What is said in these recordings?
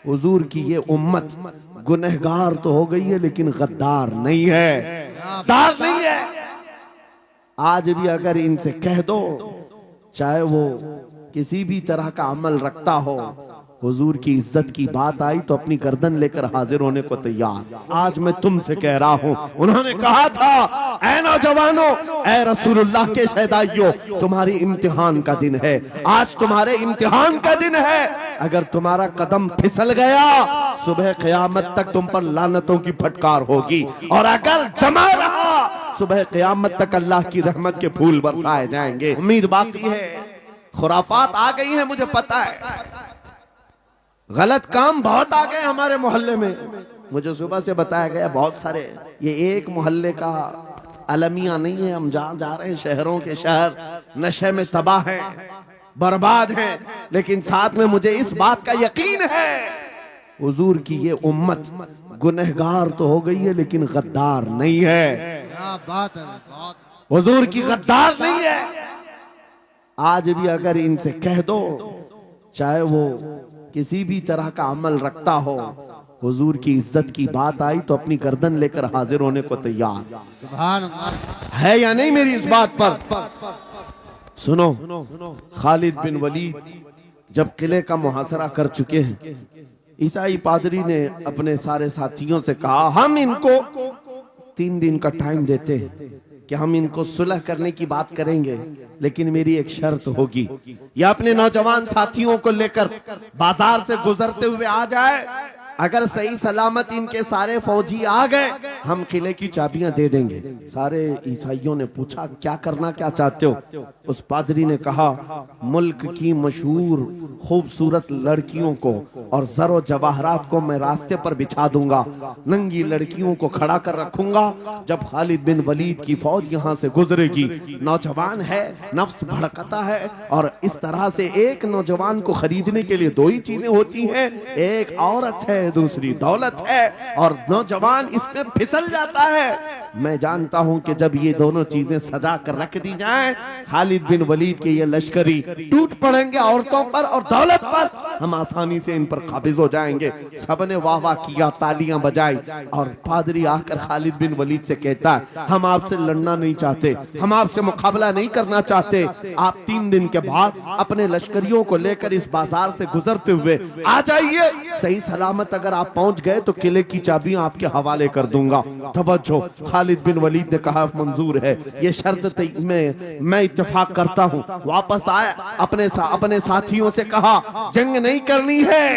हुजूर की ये उम्मत गुनहगार तो हो गई है लेकिन गद्दार नहीं है, गद्दार नहीं है। आज भी अगर इनसे कह दो, चाहे वो किसी भी तरह का अमल रखता हो, हुजूर की इज्जत की बात आई तो अपनी गर्दन लेकर हाजिर होने को तैयार। आज मैं तुमसे कह रहा हूँ, उन्होंने कहा था, ऐ नौजवानों, ऐ रसूलुल्लाह के शहदाइयों, तुम्हारी इम्तिहान का दिन है, आज तुम्हारे इम्तिहान का दिन है। अगर तुम्हारा कदम फिसल गया, सुबह क़यामत तक तुम पर लानतों की फटकार होगी, और अगर जमा रहा, सुबह क़यामत तक अल्लाह की रहमत के फूल बरसाए जाएंगे। उम्मीद बाकी है। खुराफात आ गई है, मुझे पता है, गलत काम बहुत आ गए हमारे मोहल्ले में। मुझे सुबह से बताया गया बहुत सारे, ये एक मोहल्ले का अलमिया नहीं है, हम जहाँ जा रहे हैं शहरों के शहर नशे में तबाह हैं, बर्बाद हैं, लेकिन साथ में मुझे इस बात का यकीन है, हुजूर की ये उम्मत गुनहगार तो हो गई है लेकिन गद्दार नहीं है। क्या बात है, हुजूर की गद्दार नहीं है। आज भी अगर इनसे कह दो, चाहे वो किसी भी तरह का अमल रखता हो, हुजूर की इज्जत की बात आई तो अपनी गर्दन लेकर हाजिर होने को तैयार। सुभान अल्लाह। है या नहीं मेरी इस बात पर? सुनो, खालिद बिन वलीद जब किले का मुहासरा कर चुके हैं, ईसाई पादरी ने अपने सारे साथियों से कहा, हम इनको 3 दिन का टाइम देते हैं कि हम इनको सुलह करने की बात करेंगे, लेकिन मेरी एक शर्त होगी, या अपने नौजवान साथियों को लेकर बाजार से गुजरते हुए आ जाए, अगर सही सलामत इनके सारे फौजी आ गए, हम किले की चाबियां दे देंगे। सारे ईसाइयों ने पूछा, क्या करना क्या चाहते हो? उस पादरी ने कहा, मुल्क की मशहूर खूबसूरत लड़कियों को और जरो जवाहरात को मैं रास्ते पर बिछा दूंगा, नंगी लड़कियों को खड़ा कर रखूंगा, जब खालिद बिन वलीद की फौज यहाँ से गुजरेगी, नौजवान है, नफ्स भड़कता है, और इस तरह से एक नौजवान को खरीदने के लिए 2 ही चीजें होती हैं, एक औरत है, दूसरी दौलत है, और नौजवान इसमें फिसल जाता है। मैं जानता हूं कि जब ये दोनों चीजें सजा कर रख दी जाएं, खालिद बिन वलीद के ये लश्करी टूट पड़ेंगे औरतों पर और दौलत पर, हम आसानी से इन पर काबिज हो जाएंगे। सबने वाह वाह किया, तालियां बजाई, और पादरी आकर खालिद बिन वलीद से कहता है, हम आपसे लड़ना नहीं चाहते, हम आपसे मुकाबला नहीं करना चाहते, आप 3 दिन के बाद अपने लश्करियों को लेकर इस बाजार से गुजरते हुए आ जाइए, सही सलामत अगर आप पहुंच गए तो किले की चाबियां आपके हवाले कर दूंगा। तवज्जो, खालिद बिन वलीद ने कहा, मंजूर है, ये शर्त मैं इत्तेफाक करता हूं। वापस आए, अपने साथियों से कहा, जंग नहीं करनी है,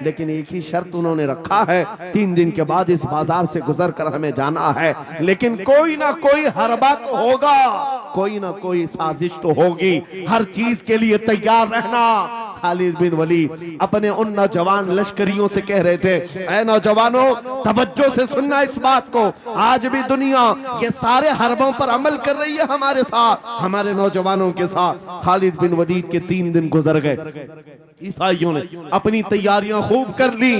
लेकिन एक ही शर्त उन्होंने रखा है, 3 दिन के बाद इस बाजार से गुजर कर हमें जाना है, लेकिन कोई ना कोई हरबा तो होगा, कोई ना कोई साजिश तो होगी, हर चीज के लिए तैयार रहना। खालिद बिन वलीद अपने उन नौजवान लश्करियों से कह रहे थे, ऐ नौजवानों, तवज्जो से सुनना इस बात को, आज भी दुनिया ये सारे हरबों पर अमल कर रही है हमारे साथ, हमारे नौजवानों के साथ। खालिद बिन वलीद के 3 दिन गुजर गए, ईसाइयों ने अपनी तैयारियां खूब कर ली,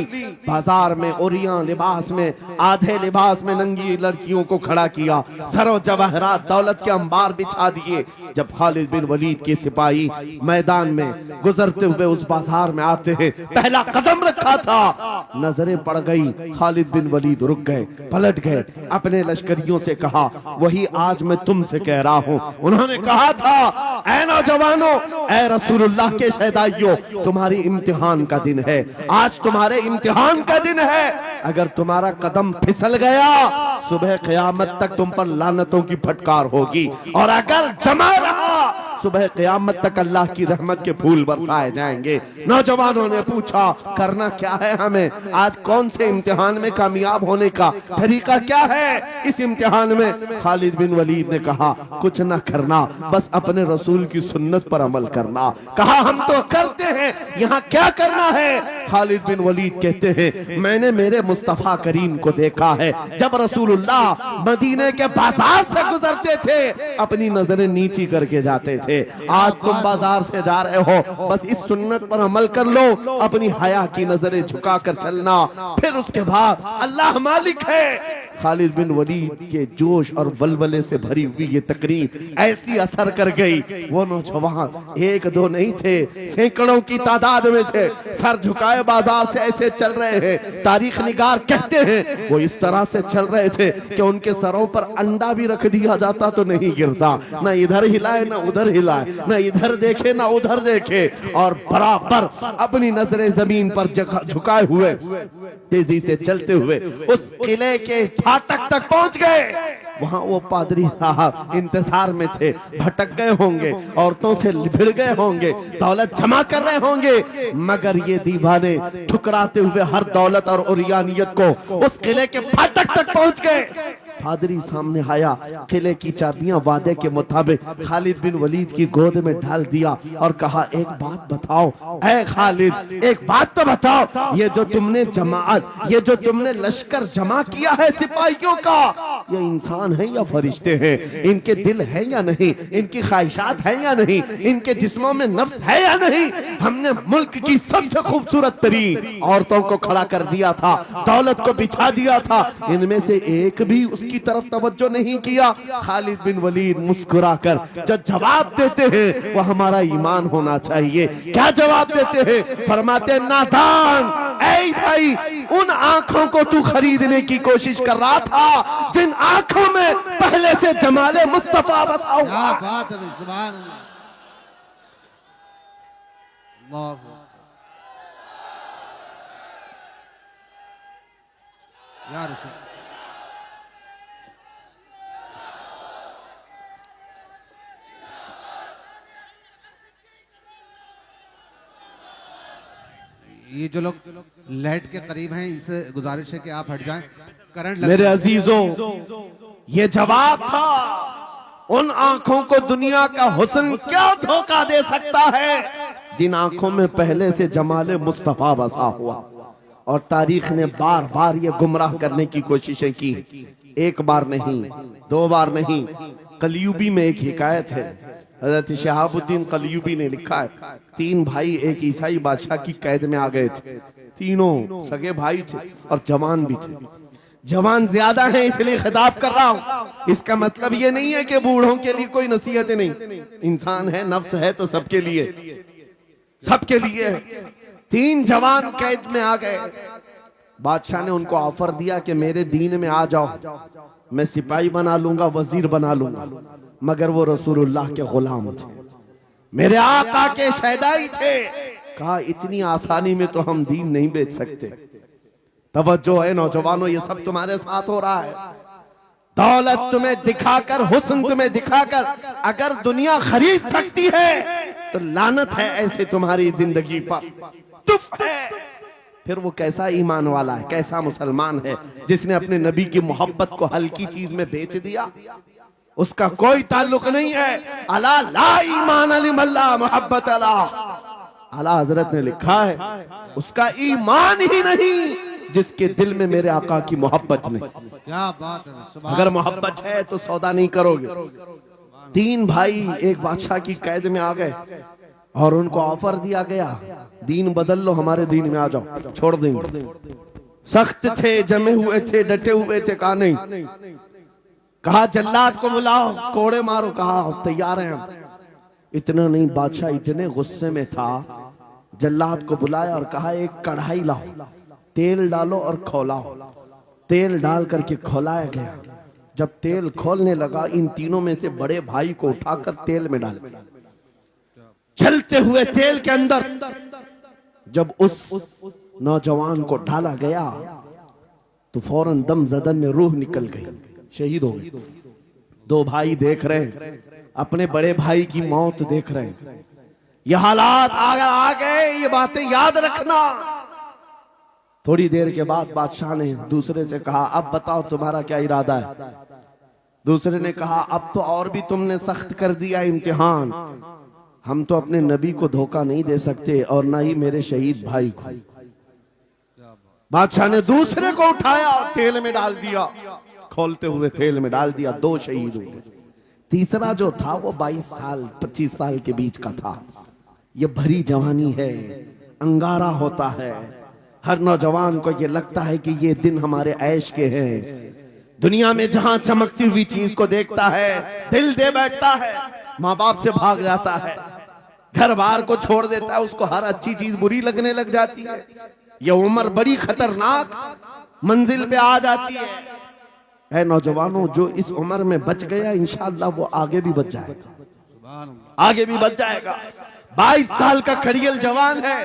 बाजार में ओरियां लिबास में, आधे लिबास में नंगी लड़कियों को खड़ा किया, सरो जवाहरात दौलत के अंबार बिछा दिए। जब खालिद बिन वलीद के सिपाही मैदान में गुजरते हुए उस बाजार में आते हैं, पहला कदम रखा था, नजरें पड़ गई, खालिद बिन वलीद रुक गए, पलट गए, अपने लश्करियों से कहा, वही आज मैं तुमसे कह रहा हूं, उन्होंने कहा था, ऐ नौजवानों, ऐ रसूलुल्लाह के शहदाइयों, तुम्हारी इम्तिहान का दिन है, आज तुम्हारे इम्तिहान का दिन है। अगर तुम्हारा कदम फिसल गया, सुबह क़यामत तक तुम पर लानतों की फटकार होगी, और अगर जमा रहा, सुबह क़यामत तक अल्लाह की रहमत के फूल बरसाए जाएंगे। नौजवानों ने पूछा, करना क्या है हमें, आज कौन से इम्तिहान में कामयाब होने का तरीका क्या है? इस इम्तिहान में खालिद बिन वलीद ने कहा, कुछ ना करना, बस अपने रसूल की सुन्नत पर अमल करना। कहा, हम तो करते हैं, यहाँ क्या करना है? खालिद बिन वलीद कहते हैं, मैंने मेरे मुस्तफा करीम को देखा है, जब रसूलुल्लाह मदीने के बाजार से गुजरते थे, अपनी नजरें नीची करके जाते थे। आज तुम बाजार से जा रहे हो, बस इस सुन्नत पर अमल कर लो, अपनी हया की नजरें झुका कर चलना, फिर उसके बाद अल्लाह मालिक है, खालिद बिन वलीद के जोश और वलवले से भरी हुई ये तकरीर ऐसी असर कर गई। वो नौजवान एक दो नहीं थे, सैकड़ों की तादाद में थे, सर झुकाए बाजार से ऐसे चल रहे हैं। तारीख निगार कहते हैं वो इस तरह से चल रहे थे कि उनके सरों पर अंडा भी रख दिया जाता तो नहीं गिरता, ना इधर हिलाए ना उधर हिलाए, ना इधर देखे ना उधर देखे, और बराबर अपनी नजरें जमीन पर झुकाए हुए तेजी से चलते हुए उस किले के फाटक तक पहुंच गए। वहां वो पादरी साहब इंतजार में थे, भटक गए होंगे, औरतों से भिड़ गए होंगे, दौलत जमा कर रहे होंगे, मगर ये दीवाने ठुकराते हुए हर दौलत और उरियानियत को उस किले के फाटक तक पहुंच गए। पादरी सामने आया, किले की चाबियां वादे के मुताबिक खालिद बिन वलीद की गोद में डाल दिया और कहा, एक बात बताओ ऐ खालिद, एक बात तो बताओ, ये जो तुमने जमात, ये जो तुमने लश्कर जमा किया है सिपाहियों का, ये इंसान है या फरिश्ते हैं? इनके दिल है या नहीं? इनकी ख्वाहिशात है या नहीं? इनके जिस्मों में नफ्स है या नहीं? हमने मुल्क की सबसे खूबसूरत तरीन औरतों को खड़ा कर दिया था, दौलत को बिछा दिया था, इनमें से एक भी उसकी तरफ तवज्जो नहीं किया। खालिद बिन वलीद मुस्कुराकर जो जवाब देते हैं वो हमारा ईमान होना चाहिए। क्या जवाब देते हैं? फरमाते, नादान ऐसा ही उन आंखों को तू खरीदने की कोशिश कर रहा था जिन आंखों में पहले से जमाले मुस्तफा बसा हुआ। क्या बात है, सुभान अल्लाह। अल्लाह या रसूल। ये जो लोग लाइट के करीब हैं इनसे गुजारिश है कि आप हट जाएं, करंट लग। मेरे अजीजों, ये जवाब था। उन आंखों को दुनिया का हुस्न क्या धोखा दे सकता है जिन आंखों में पहले से जमाले मुस्तफा बसा हुआ। और तारीख ने बार बार ये गुमराह करने की कोशिशें की, एक बार नहीं, दो बार नहीं। कलयुबी में एक हिकायत है, हजरत शहाबुद्दीन कलयुबी ने लिखा है, 3 भाई एक ईसाई बादशाह की कैद में आ गए थे। तीनों सगे भाई थे और जवान भी थे। जवान ज्यादा है इसलिए खिताब कर रहा हूं। इसका मतलब ये नहीं है कि बूढ़ों के लिए कोई नसीहत नहीं, इंसान है, नफ्स है तो सबके लिए, सबके लिए। 3 जवान कैद में आ गए। बादशाह ने उनको ऑफर दिया कि मेरे दीन में आ जाओ, मैं सिपाही बना लूंगा, वजीर बना लूंगा, मगर वो रसूलुल्लाह के गुलाम थे, मेरे आका के शहदाई थे। कहा, इतनी आसानी में तो हम दीन नहीं बेच सकते। तवज्जो है नौजवानों, ये सब तुम्हारे साथ हो रहा है। दौलत तुम्हें दिखाकर, हुस्न तुम्हें दिखाकर अगर दुनिया खरीद सकती है तो लानत है ऐसे तुम्हारी जिंदगी पर, तुफ है। फिर वो कैसा ईमान वाला है, कैसा मुसलमान है जिसने अपने नबी की मोहब्बत को हल्की चीज में बेच दिया? उसका कोई ताल्लुक नहीं है। अला ला ईमान अलिमल्ला मोहब्बत अला, आला हजरत ने लिखा है, उसका ईमान ही नहीं जिसके दिल में मेरे आका की मोहब्बत नहीं। क्या बात है, सुभान। अगर मोहब्बत है तो सौदा नहीं करोगे। 3 भाई एक बादशाह की कैद में आ गए और उनको ऑफर दिया गया, दीन बदल लो, हमारे दीन में आ जाओ, छोड़ देंगे। सख्त थे, जमे हुए थे, डटे हुए थे। कहा नहीं, कहा जल्लाद को बुलाओ, कोड़े मारो। कहा तैयार हैं। इतना नहीं, बादशाह इतने गुस्से में था, जल्लाद को बुलाया और कहा एक कढ़ाई लाओ, तेल डालो और खौलाओ। तेल डाल करके खौलाया गया। जब तेल खोलने लगा, इन तीनों में से बड़े भाई को उठाकर तेल में डाल दिया। चलते हुए तेल के अंदर जब उस नौजवान को डाला गया तो फौरन दम जदन में रूह निकल गई, शहीद हो गई। 2 भाई देख रहे हैं, अपने बड़े भाई की मौत देख रहे हैं। ये हालात आ गए, ये बातें याद रखना। थोड़ी देर के बाद बादशाह ने दूसरे से कहा, अब बताओ तुम्हारा क्या इरादा है? दूसरे ने कहा, अब तो और भी तुमने सख्त कर दिया इम्तिहान, हम तो अपने नबी को धोखा नहीं दे सकते और ना ही मेरे शहीद भाई को। बादशाह ने दूसरे को उठाया और तेल में डाल दिया, खोलते हुए तेल में डाल दिया। 2 शहीद हुए। तीसरा जो था वो 22 साल 25 साल के बीच का था। ये भरी जवानी है, अंगारा होता है। हर नौजवान को ये लगता है कि ये दिन हमारे ऐश के हैं। दुनिया में जहां चमकती हुई चीज को देखता है दिल दे बैठता है, माँ बाप से भाग जाता है, घर बार को छोड़ देता है, उसको हर अच्छी चीज बुरी लगने लग जाती है। ये उम्र बड़ी खतरनाक मंजिल पे आ जाती है। ऐ नौजवानों, जो इस उम्र में बच गया इंशाअल्लाह वो आगे भी बच जाएगा, आगे भी बच जाएगा। 22 साल का खड़ियल जवान है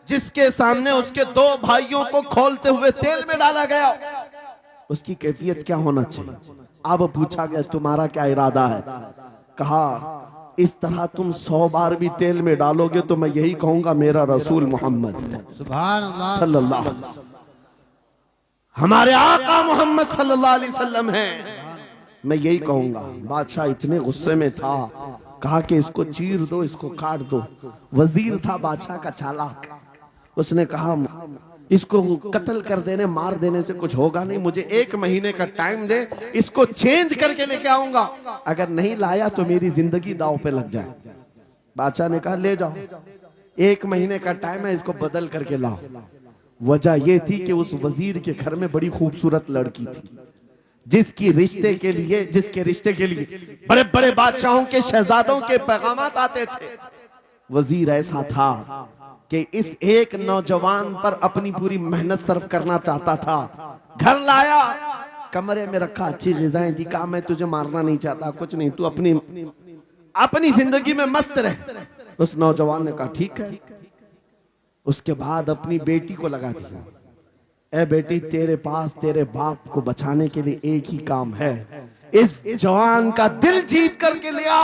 जिसके सामने उसके 2 भाइयों को खोलते हुए तेल में डाला गया, उसकी कैफियत क्या होना चाहिए? अब पूछा गया तुम्हारा क्या इरादा है? कहा इस तरह तुम 100 बार भी तेल में डालोगे तो मैं यही कहूंगा मेरा रसूल मोहम्मद सुभान अल्लाह सल्लल्लाहु अलैहि वसल्लम, हमारे आका मोहम्मद सल्लल्लाहु अलैहि वसल्लम है, मैं यही कहूंगा। बादशाह इतने गुस्से में था, कहा कि इसको चीर दो, इसको काट दो। वजीर था बादशाह का चालाक, उसने कहा इसको कत्ल कर देने मार देने से कुछ होगा नहीं, मुझे 1 महीने का टाइम दे, इसको चेंज करके लेके आऊंगा, अगर नहीं लाया तो मेरी जिंदगी दांव पे लग जाए। बादशाह ने कहा ले जाओ, 1 महीने का टाइम है, इसको बदल करके लाओ। वजह यह थी कि उस वजीर के घर में बड़ी खूबसूरत लड़की थी जिसके रिश्ते के लिए बड़े बड़े बादशाहों के शहजादों के पैगामात आते थे। वजीर ऐसा था कि इस एक नौजवान पर अपनी पूरी मेहनत सर्व करना चाहता था। घर लाया, कमरे में रखा, अच्छी ग़िज़ाएं दी, कहा मैं तुझे मारना नहीं चाहता, कुछ नहीं, तू अपनी जिंदगी में मस्त रह। उस नौजवान ने कहा ठीक है। उसके बाद अपनी बेटी को लगा दिया, ए बेटी तेरे पास तेरे बाप को बचाने के लिए एक ही काम है, इस जवान का दिल जीत करके लिया,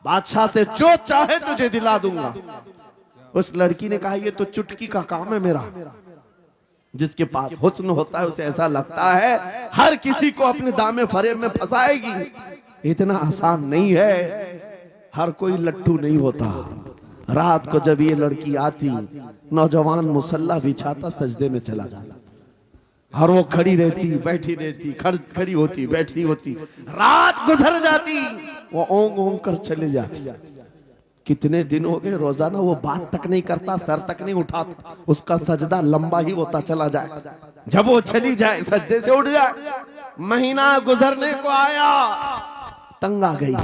बादशाह से जो चाहे तुझे दिला दूंगा। उस लड़की ने कहा ये तो चुटकी का काम है मेरा। जिसके पास हुस्न होता है उसे ऐसा लगता है हर किसी को अपने दामे फरेब में फंसाएगी। इतना आसान नहीं है, हर कोई लट्टू नहीं होता। रात को जब ये लड़की आती, नौजवान मुसल्ला बिछाता, सजदे में चला जाता, और वो खड़ी रहती बैठी रहती, खड़ी होती बैठी होती, रात गुजर जाती, वो ओंग ओंग कर चले जाती। कितने दिन हो गए, रोजाना वो बात तक नहीं करता, सर तक नहीं उठाता, उसका सजदा लंबा ही होता चला जाए। जब वो चली जाए सजदे से उठ जाए। महीना गुजरने को आया, तंग आ गई,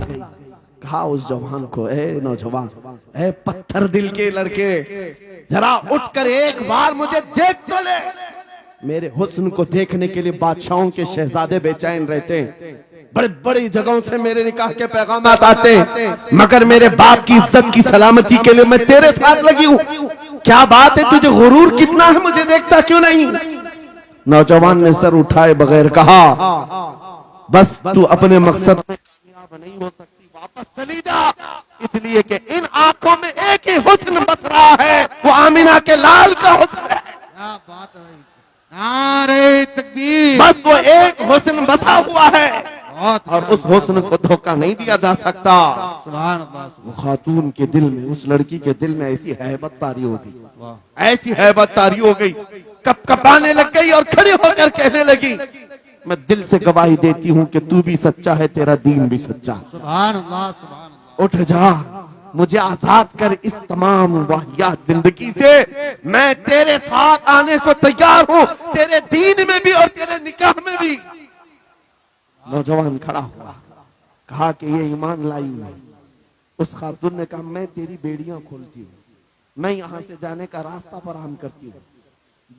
कहा उस जवान को, ए नौजवान, ए पत्थर दिल के लड़के, जरा उठकर एक बार मुझे देख तो ले। मेरे हुस्न को देखने के लिए बादशाहों के शहजादे बेचैन रहते हैं, बड़े बड़ी जगहों से मेरे निकाह के पैगाम आते हैं, मगर मेरे बाप की इज्जत की सलामती के लिए मैं तेरे साथ लगी हूँ। क्या बात है, तुझे गुरूर कितना है, मुझे देखता क्यों नहीं? नौजवान ने सर उठाए बगैर कहा, बस तू अपने मकसद में कामयाब नहीं हो सकती, वापस चली जा, इसलिए कि इन आंखों में एक ही हुस्न बस रहा है, वो आमिना के लाल का हुस्न है। क्या बात है, नारे तकबीर, बस वो एक हुस्न बसा हुआ है और उस हुस्न को धोखा नहीं दिया जा सकता। सुभान अल्लाह। वो खातून के दिल में, उस लड़की के दिल में ऐसी हैबत तारी हो गई, ऐसी हैबत तारी हो गई, कपकपाने लग गई और खड़ी होकर कहने लगी, मैं दिल से गवाही देती हूँ कि तू भी सच्चा है, तेरा दीन भी सच्चा। सुभान अल्लाह, सुभान अल्लाह। उठ जा, मुझे आजाद कर इस तमाम वाहियात जिंदगी से, मैं तेरे साथ आने को तैयार हूँ, तेरे दीन में भी और तेरे निकाह में भी। नौजवान खड़ा हुआ, कहा कि ये ईमान लाई हुई। उस खातून ने कहा मैं तेरी बेड़ियां खोलती हूँ, मैं यहाँ से जाने का रास्ता फराहम करती हूँ।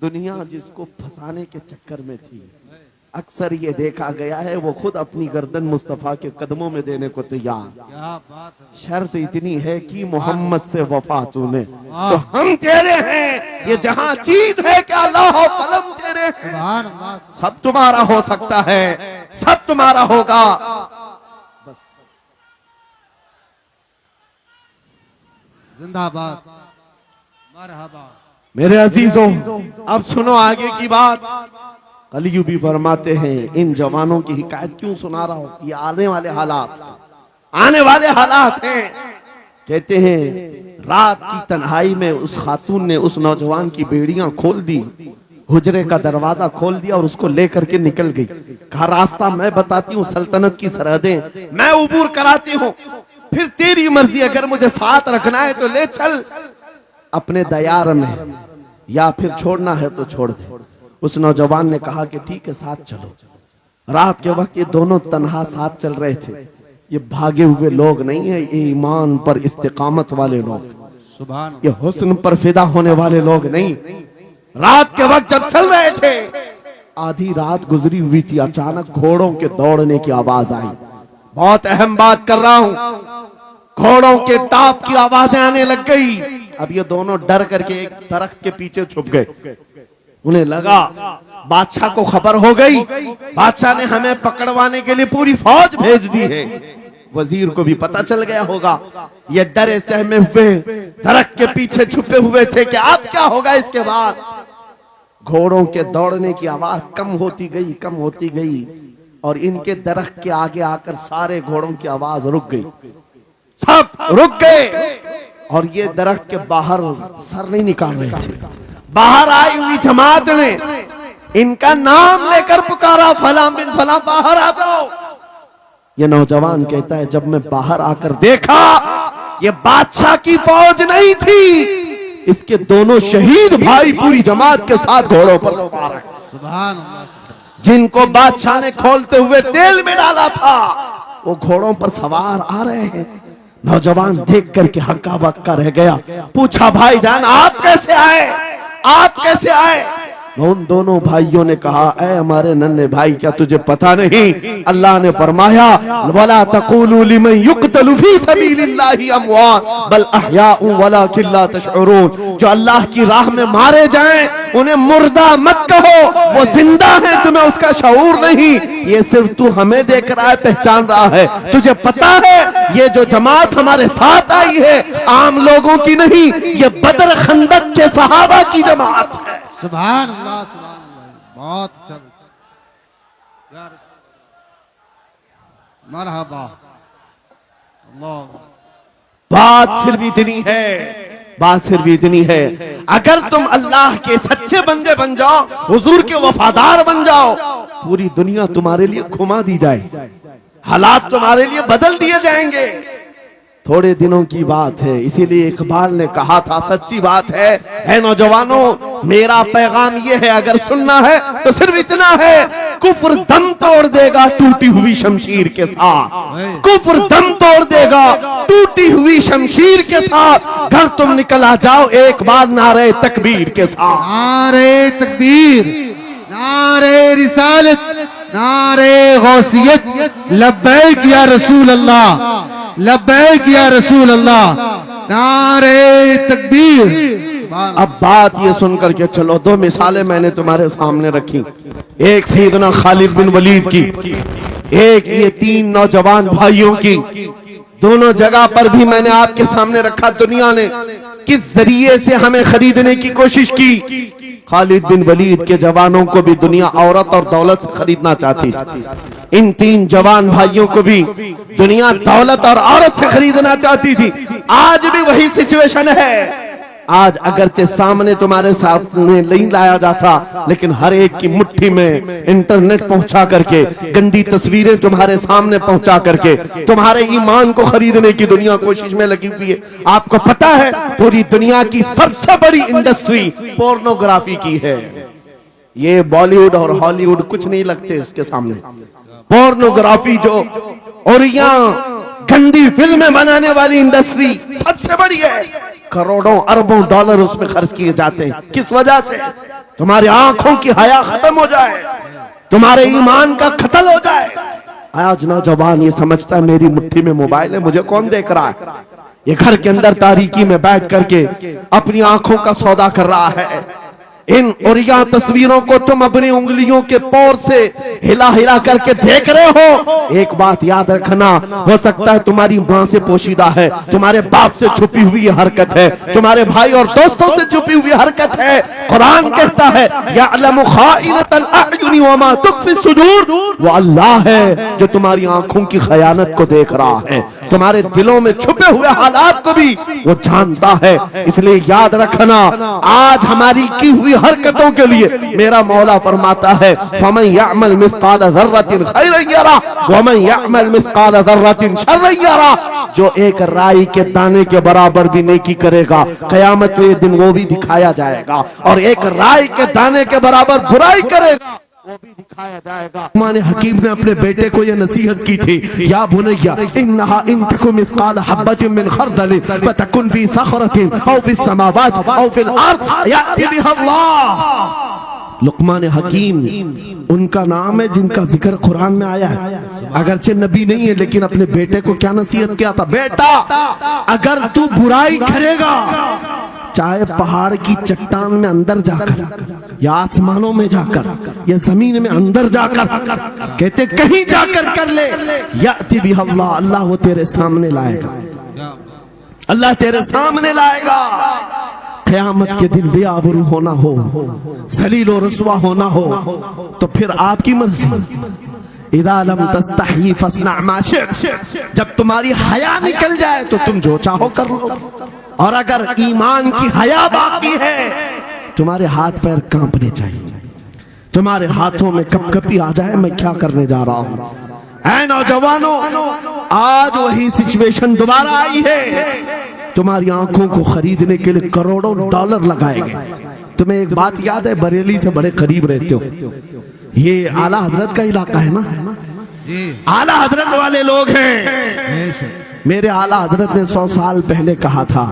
दुनिया जिसको फंसाने के चक्कर में थी, अक्सर ये देखा गया है वो खुद अपनी गर्दन मुस्तफा के कदमों में देने को तैयार। क्या बात है। शर्त इतनी है कि मोहम्मद से वफा तूने तो हम तेरे हैं, ये जहां चीज है क्या अल्लाह कलम तेरे हैं। सुभान अल्लाह। सब तुम्हारा हो सकता है, सब तुम्हारा होगा। बस जिंदाबाद, मरहबा। मेरे अजीजों, अब सुनो आगे की बात। कलियू भी फरमाते हैं, इन जवानों की हिकायत क्यों सुना रहा हूं, ये आने वाले हालात हैं। कहते हैं रात की तन्हाई में उस खातून ने उस नौजवान की बेड़ियां खोल दी, हुजरे का दरवाजा खोल दिया और उसको लेकर के निकल गई। कहा रास्ता मैं बताती हूँ, सल्तनत की सरहदें मैं उबूर कराती हूँ, फिर तेरी मर्जी, अगर मुझे साथ रखना है तो ले चल अपने दयार में, या फिर छोड़ना है तो छोड़ दे। उस नौजवान ने कहा कि ठीक है साथ चलो। रात के वक्त ये दोनों तन्हा साथ चल रहे थे। ये भागे हुए लोग नहीं है, ये ईमान पर इस्तिकामत वाले लोग, सुभान ये हुस्न पर फिदा होने वाले लोग नहीं। रात के वक्त जब चल रहे थे, आधी रात गुजरी हुई थी, अचानक घोड़ों के दौड़ने की आवाज आई। बहुत अहम बात कर रहा हूं। घोड़ों के टाप की आवाजें आने लग गई। अब ये दोनों डर करके एक दरख्त के पीछे छुप गए। उन्हें लगा बादशाह को खबर हो गई, बादशाह ने हमें पकड़वाने के लिए पूरी फौज भेज दी है। वजीर को भी पता चल गया होगा। ये डरे सहमे हुए दरख्त के पीछे छुपे हुए थे कि अब क्या होगा इसके बाद। घोड़ों के दौड़ने की आवाज कम होती गई, कम होती गई, और इनके दरख्त के आगे आकर सारे घोड़ों की आवाज रुक गई। सब रुक गए और ये दरख्त के बाहर सर नहीं निकाल रहे थे। बाहर आई हुई जमात ने इनका नाम लेकर पुकारा, फला बिन फला बाहर आ जाओ। ये नौजवान कहता है, जब मैं बाहर आकर देखा, ये बादशाह की फौज नहीं थी, इसके दोनों शहीद भाई पूरी जमात के साथ घोड़ों पर सवार हैं। सुभान अल्लाह। जिनको बादशाह ने खोलते हुए तेल में डाला था, वो घोड़ों पर सवार आ रहे हैं। नौजवान देख करके हक्का बक्का रह गया। पूछा, भाईजान आप कैसे आए, आप कैसे आए? उन दोनों भाइयों ने कहा, ऐ हमारे नन्हे भाई, क्या तुझे पता नहीं अल्लाह ने फरमाया, वला तक़ूलू लिमन युक़तलु फी सबीलिल्लाहि अमवात बल अहयाउ वलाकिन ला तशउरून। जो अल्लाह की राह में मारे जाएं उन्हें मुर्दा मत कहो, वो जिंदा है, तुम्हें उसका शऊर नहीं। ये सिर्फ तू हमें देख रहा है, पहचान रहा है। तुझे पता है ये जो जमात हमारे साथ आई है आम लोगों की नहीं, ये बदर खंदक के सहाबा की जमात है। सुभान अल्लाह, सुभान अल्लाह। बहुत अच्छा यार, मरहबा। अल्लाह। बात सिर्फ इतनी है, बात सिर्फ इतनी है, अगर तुम अल्लाह के सच्चे बंदे बन जाओ, हुजूर के वफादार बन जाओ, पूरी दुनिया तुम्हारे लिए घुमा दी जाए, हालात तुम्हारे लिए बदल दिए जाएंगे। थोड़े दिनों की बात है, इसीलिए इकबाल ने कहा था, सच्ची बात है नौजवानों, मेरा पैगाम ये है, अगर सुनना है तो सिर्फ इतना है, कुफ्र दम तोड़ देगा टूटी हुई शमशीर के साथ। कुफ्र दम तोड़ देगा टूटी हुई शमशीर के साथ। घर तुम निकल आ जाओ एक बार नारे तकबीर के साथ। नारे तकबीर, नारे रिसालत, नारे गौसियत, लब्बैक या रसूल अल्लाह, लब्बैक या रसूल अल्लाह, नारे तकबीर। अब बात ये सुनकर के चलो, दो मिसालें मैंने तुम्हारे सामने रखी, एक सैयदना खालिद बिन वलीद की, एक ये तीन नौजवान भाइयों की। दोनों जगह पर भी मैंने आपके सामने रखा, दुनिया ने किस जरिए से हमें खरीदने की कोशिश की। खालिद बिन वलीद के जवानों को भी दुनिया औरत और दौलत से खरीदना चाहती थी। इन तीन जवान भाइयों को भी दुनिया दौलत और औरत से खरीदना चाहती थी। आज भी वही सिचुएशन है। आज अगरचे सामने तुम्हारे सामने नहीं लाया जाता, लेकिन हर एक की मुट्ठी में इंटरनेट पहुंचा करके, गंदी तस्वीरें तुम्हारे सामने पहुंचा करके तुम्हारे ईमान को खरीदने की दुनिया कोशिश में लगी हुई है। आपको पता है पूरी दुनिया की सबसे बड़ी इंडस्ट्री पोर्नोग्राफी की है। ये बॉलीवुड और हॉलीवुड कुछ नहीं लगते उसके सामने। पोर्नोग्राफी जो और यहाँ गंदी फिल्में बनाने वाली इंडस्ट्री सबसे बड़ी है। करोड़ों अरबों डॉलर उसमें खर्च किए जाते हैं। किस वजह से? तुम्हारी आंखों की हया खत्म हो जाए, तुम्हारे ईमान का कत्ल हो जाए। आज नौजवान ये समझता है मेरी मुट्ठी में मोबाइल है, मुझे कौन देख रहा है। ये घर के अंदर तारीकी में बैठ करके अपनी आंखों का सौदा कर रहा है। इन और यह तस्वीरों को तुम अपनी उंगलियों के पौर से हिला हिला करके देख रहे हो। एक बात याद रखना, हो सकता है तुम्हारी माँ से पोशीदा है, तुम्हारे बाप से छुपी हुई हरकत है, तुम्हारे भाई और दोस्तों से छुपी हुई हरकत है। कुरान कहता है यअलमु खाइनतल अयुनि वमा तुख्फी सुदूर, वो अल्लाह है जो तुम्हारी आंखों की खयानत को देख रहा है, तुम्हारे दिलों में छुपे हुए हालात को भी वो जानता है। इसलिए याद रखना, आज हमारी की हुई हरकतों के लिए मेरा मौला फरमाता है फमन यअमल मिस्काल ज़र्रतिन खैरन यरा वमन यअमल मिस्काल ज़र्रतिन शर्रन यरा। जो एक राई के दाने के बराबर भी नेकी करेगा, कयामत के दिन वो भी दिखाया जाएगा, और एक राई के दाने के बराबर बुराई करेगा वो भी दिखाया जाएगा। लुक़मान हकीम ने अपने बेटे को यह नसीहत की थी, या बुनय्या इन्नहा इन तकुन मिस्क़ाल हब्बतिन मिन खरदलिन फतकुन फी सखरतिन औ फिस समावात औ फिल अर्द याति बिहा अल्लाह। लुक़मान हकीम उनका नाम है जिनका जिक्र कुरान में आया है। अगरचे नबी नहीं है, लेकिन अपने बेटे को क्या नसीहत किया था, बेटा अगर तू बुराई करेगा, चाहे पहाड़ की चट्टान में अंदर जाकर या आसमानों में जाकर या जमीन में अंदर जाकर, कहते कहीं जाकर कर ले, याति बिहा अल्लाह, अल्लाह वो तेरे सामने लाएगा, अल्लाह तेरे सामने लाएगा। क़यामत के दिन बेआबरू होना हो, जलील और रुसवा होना हो, तो फिर आपकी मर्जी। इज़ा लम तस्तही फस्ना मा शि'त, जब तुम्हारी हया निकल जाए तो तुम जो चाहो कर लो, और अगर ईमान की हया बाकी है, तुम्हारे हाथ पैर कांपने चाहिए, तुम्हारे हाथों में कपकपी आ जाए मैं क्या करने जा रहा हूं। ऐ नौजवानों, आज वही सिचुएशन दोबारा आई है। तुम्हारी आंखों को खरीदने के लिए करोड़ों डॉलर लगाए गए। तुम्हें एक बात याद है, बरेली से बड़े करीब रहते हो, ये आला हजरत का इलाका है ना, आला हजरत वाले लोग हैं। मेरे आला हजरत ने 100 साल पहले कहा था,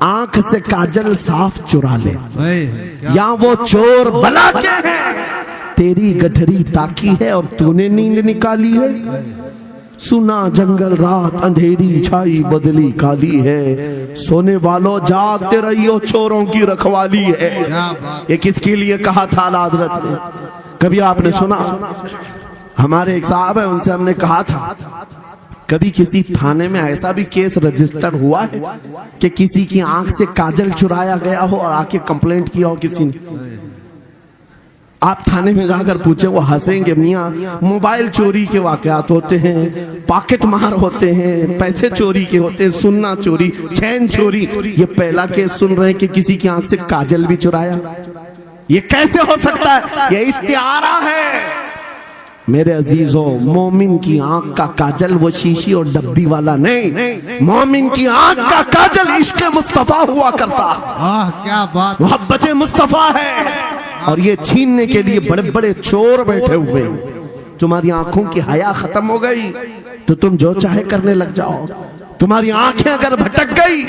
आंख से काजल साफ चुरा ले, या वो चोर बला के हैं, तेरी गठरी ताकी है और तूने नींद निकाली है। सुना जंगल रात अंधेरी छाई बदली काली है, सोने वालों जागते रहियो चोरों की रखवाली है। ये किसके लिए कहा था आला हजरत ने? कभी आपने सुना? हमारे एक साहब है, उनसे हमने कहा था, कभी किसी थाने में ऐसा भी केस रजिस्टर हुआ है कि किसी की आंख से काजल चुराया गया हो और आके कंप्लेंट किया हो किसी ने? आप थाने में जाकर पूछे, वो हंसेंगे, मियाँ मोबाइल चोरी के वाकयात होते हैं, पॉकेट मार होते हैं, पैसे चोरी के होते हैं, सुन्ना चोरी, चैन चोरी। ये पहला केस सुन रहे हैं कि किसी की आंख से काजल भी चुराया। ये कैसे हो सकता है? ये इस्तिआरा है। मेरे अजीजों, मोमिन की आंख का काजल वो शीशी और डब्बी वाला नहीं, मोमिन की आंख का काजल इश्क मुस्तफा हुआ करता। क्या बात, मोहब्बत मुस्तफा है। और ये छीनने के लिए बड़े बड़े चोर बैठे हुए हैं। तुम्हारी आंखों की हया खत्म हो गई तो तुम जो चाहे करने लग जाओ। तुम्हारी आंखें अगर भटक गई,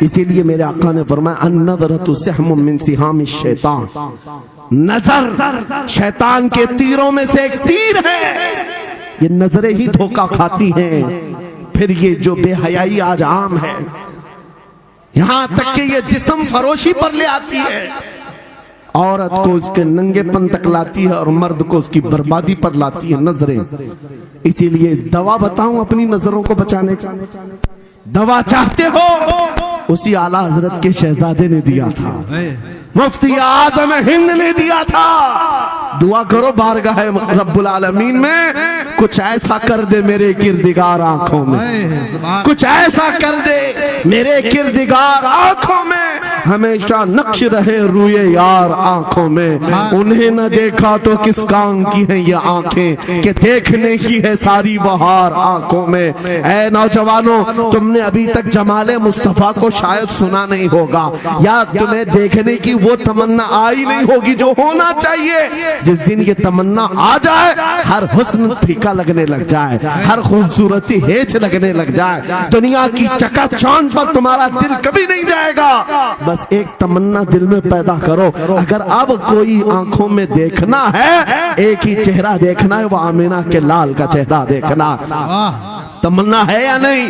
इसीलिए मेरे आका ने फरमाया, अन-नज़रतु सहमुम मिन सिहामिश शैतान, नजर शैतान के तीरों में से एक तीर है। ये नजरें ही धोखा खाती हैं। फिर ये जो बेहयाई आज आम है, यहां तक कि ये जिस्म फरोशी पर ले आती है, औरत को उसके नंगेपन तक लाती है और मर्द को उसकी बर्बादी पर लाती है नजरें। इसीलिए दवा बताऊं अपनी नजरों को बचाने का? दवा चाहते हो? उसी आला हजरत के शहजादे ने दिया था, मुफ्ती आजम हिंद ने दिया था। दुआ करो बारगाह रब्बुल आलमीन में, कुछ ऐसा कर दे मेरे किरदिगार आंखों में, कुछ ऐसा कर दे मेरे किरदिगार आंखों में, हमेशा नक्श रहे रुए यार आंखों में। उन्हें न देखा तो किस काम की है ये आंखें, कि देखने की है सारी बहार आंखों में। ऐ नौजवानों, तुमने अभी तक जमाले मुस्तफा को शायद सुना नहीं होगा, या तुम्हें देखने की वो तमन्ना आई नहीं होगी जो होना चाहिए। जिस दिन ये तमन्ना आ जाए, हर हुस्न फीका लगने लग जाए, हर खूबसूरती हेच लगने लग जाए, दुनिया की चकाचौंध पर तुम्हारा दिल कभी नहीं जाएगा। बस एक तमन्ना दिल में पैदा करो, अगर अब कोई आंखों में देखना है, एक ही चेहरा देखना है, वो आमिना के लाल का चेहरा देखना। तमन्ना है या नहीं?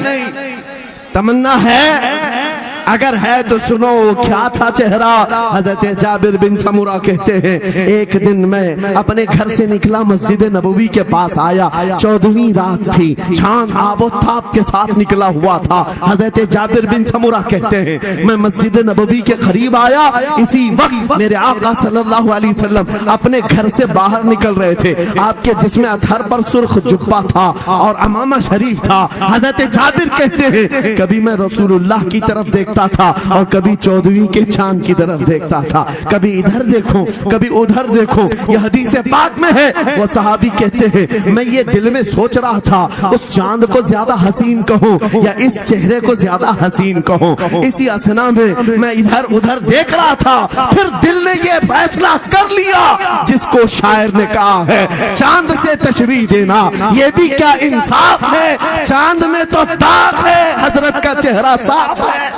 तमन्ना है? अगर है तो सुनो क्या था चेहरा। हजरत जाबिर बिन समुरा कहते हैं, एक दिन मैं अपने घर से निकला, मस्जिद नबवी के पास आया, 14वीं रात थी, चांद आबोताब के साथ निकला हुआ था। हजरत जाबिर बिन समुरा कहते हैं, मैं मस्जिद नबवी के करीब आया, इसी वक्त मेरे आका सल्लल्लाहु अलैहि वसल्लम अपने घर से बाहर निकल रहे थे। आपके जिस्म अतहर पर सुर्ख जुब्बा था और अमामा शरीफ था। हजरत जाबिर कहते हैं, कभी मैं रसूलुल्लाह की तरफ देखता देखता था और कभी 14वीं के चांद की तरफ देखता था, कभी इधर देखो कभी उधर देखो। यह हदीस पाक में है। वो सहाबी कहते हैं मैं ये दिल में सोच रहा था उस चांद को ज्यादा हसीन कहूं या इस चेहरे को ज्यादा हसीन कहूं। इसी असना में मैं इधर उधर देख रहा था, फिर दिल ने ये फैसला कर लिया जिसको शायर ने कहा है चांद से तशबीह देना ये भी क्या इंसाफ है, चांद में तो दाग है, हजरत का चेहरा साफ है।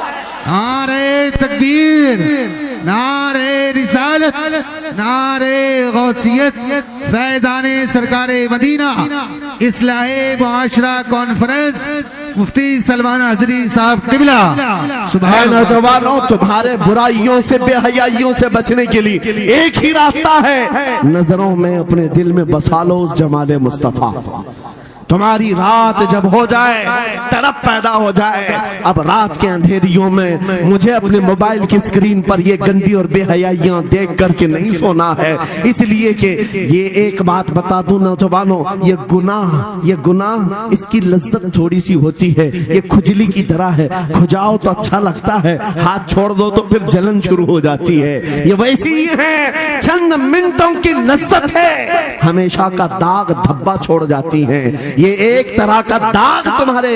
नारे तकबीर, नारे रिसालत, नारे गौसियत, फैज़ाने सरकारे मदीना, इस्लाहे मुआशरा कॉन्फ्रेंस, मुफ्ती सलमान हजरी साहब किबला। सुभान नौजवानों, तुम्हारे बुराइयों से बेहयाइयों से बचने के लिए एक ही रास्ता है, नजरों में अपने दिल में बसा लो उस जमाले मुस्तफा। तुम्हारी रात जब हो जाए, तड़प पैदा हो जाए, अब रात के अंधेरियों में मुझे अपने मोबाइल की स्क्रीन पर ये गंदी और बेहयाइयां देख करके नहीं सोना है। इसलिए कि ये एक बात बता दूं नौजवानों, ये गुनाह इसकी लज्जत थोड़ी सी होती है, ये खुजली की तरह है। खुजाओ तो अच्छा लगता है, हाथ छोड़ दो तो फिर जलन शुरू हो जाती है। ये वैसी ही है, चंद मिनटों की लज्जत है, हमेशा का दाग धब्बा छोड़ जाती है। ये एक तरह का दाग तुम्हारे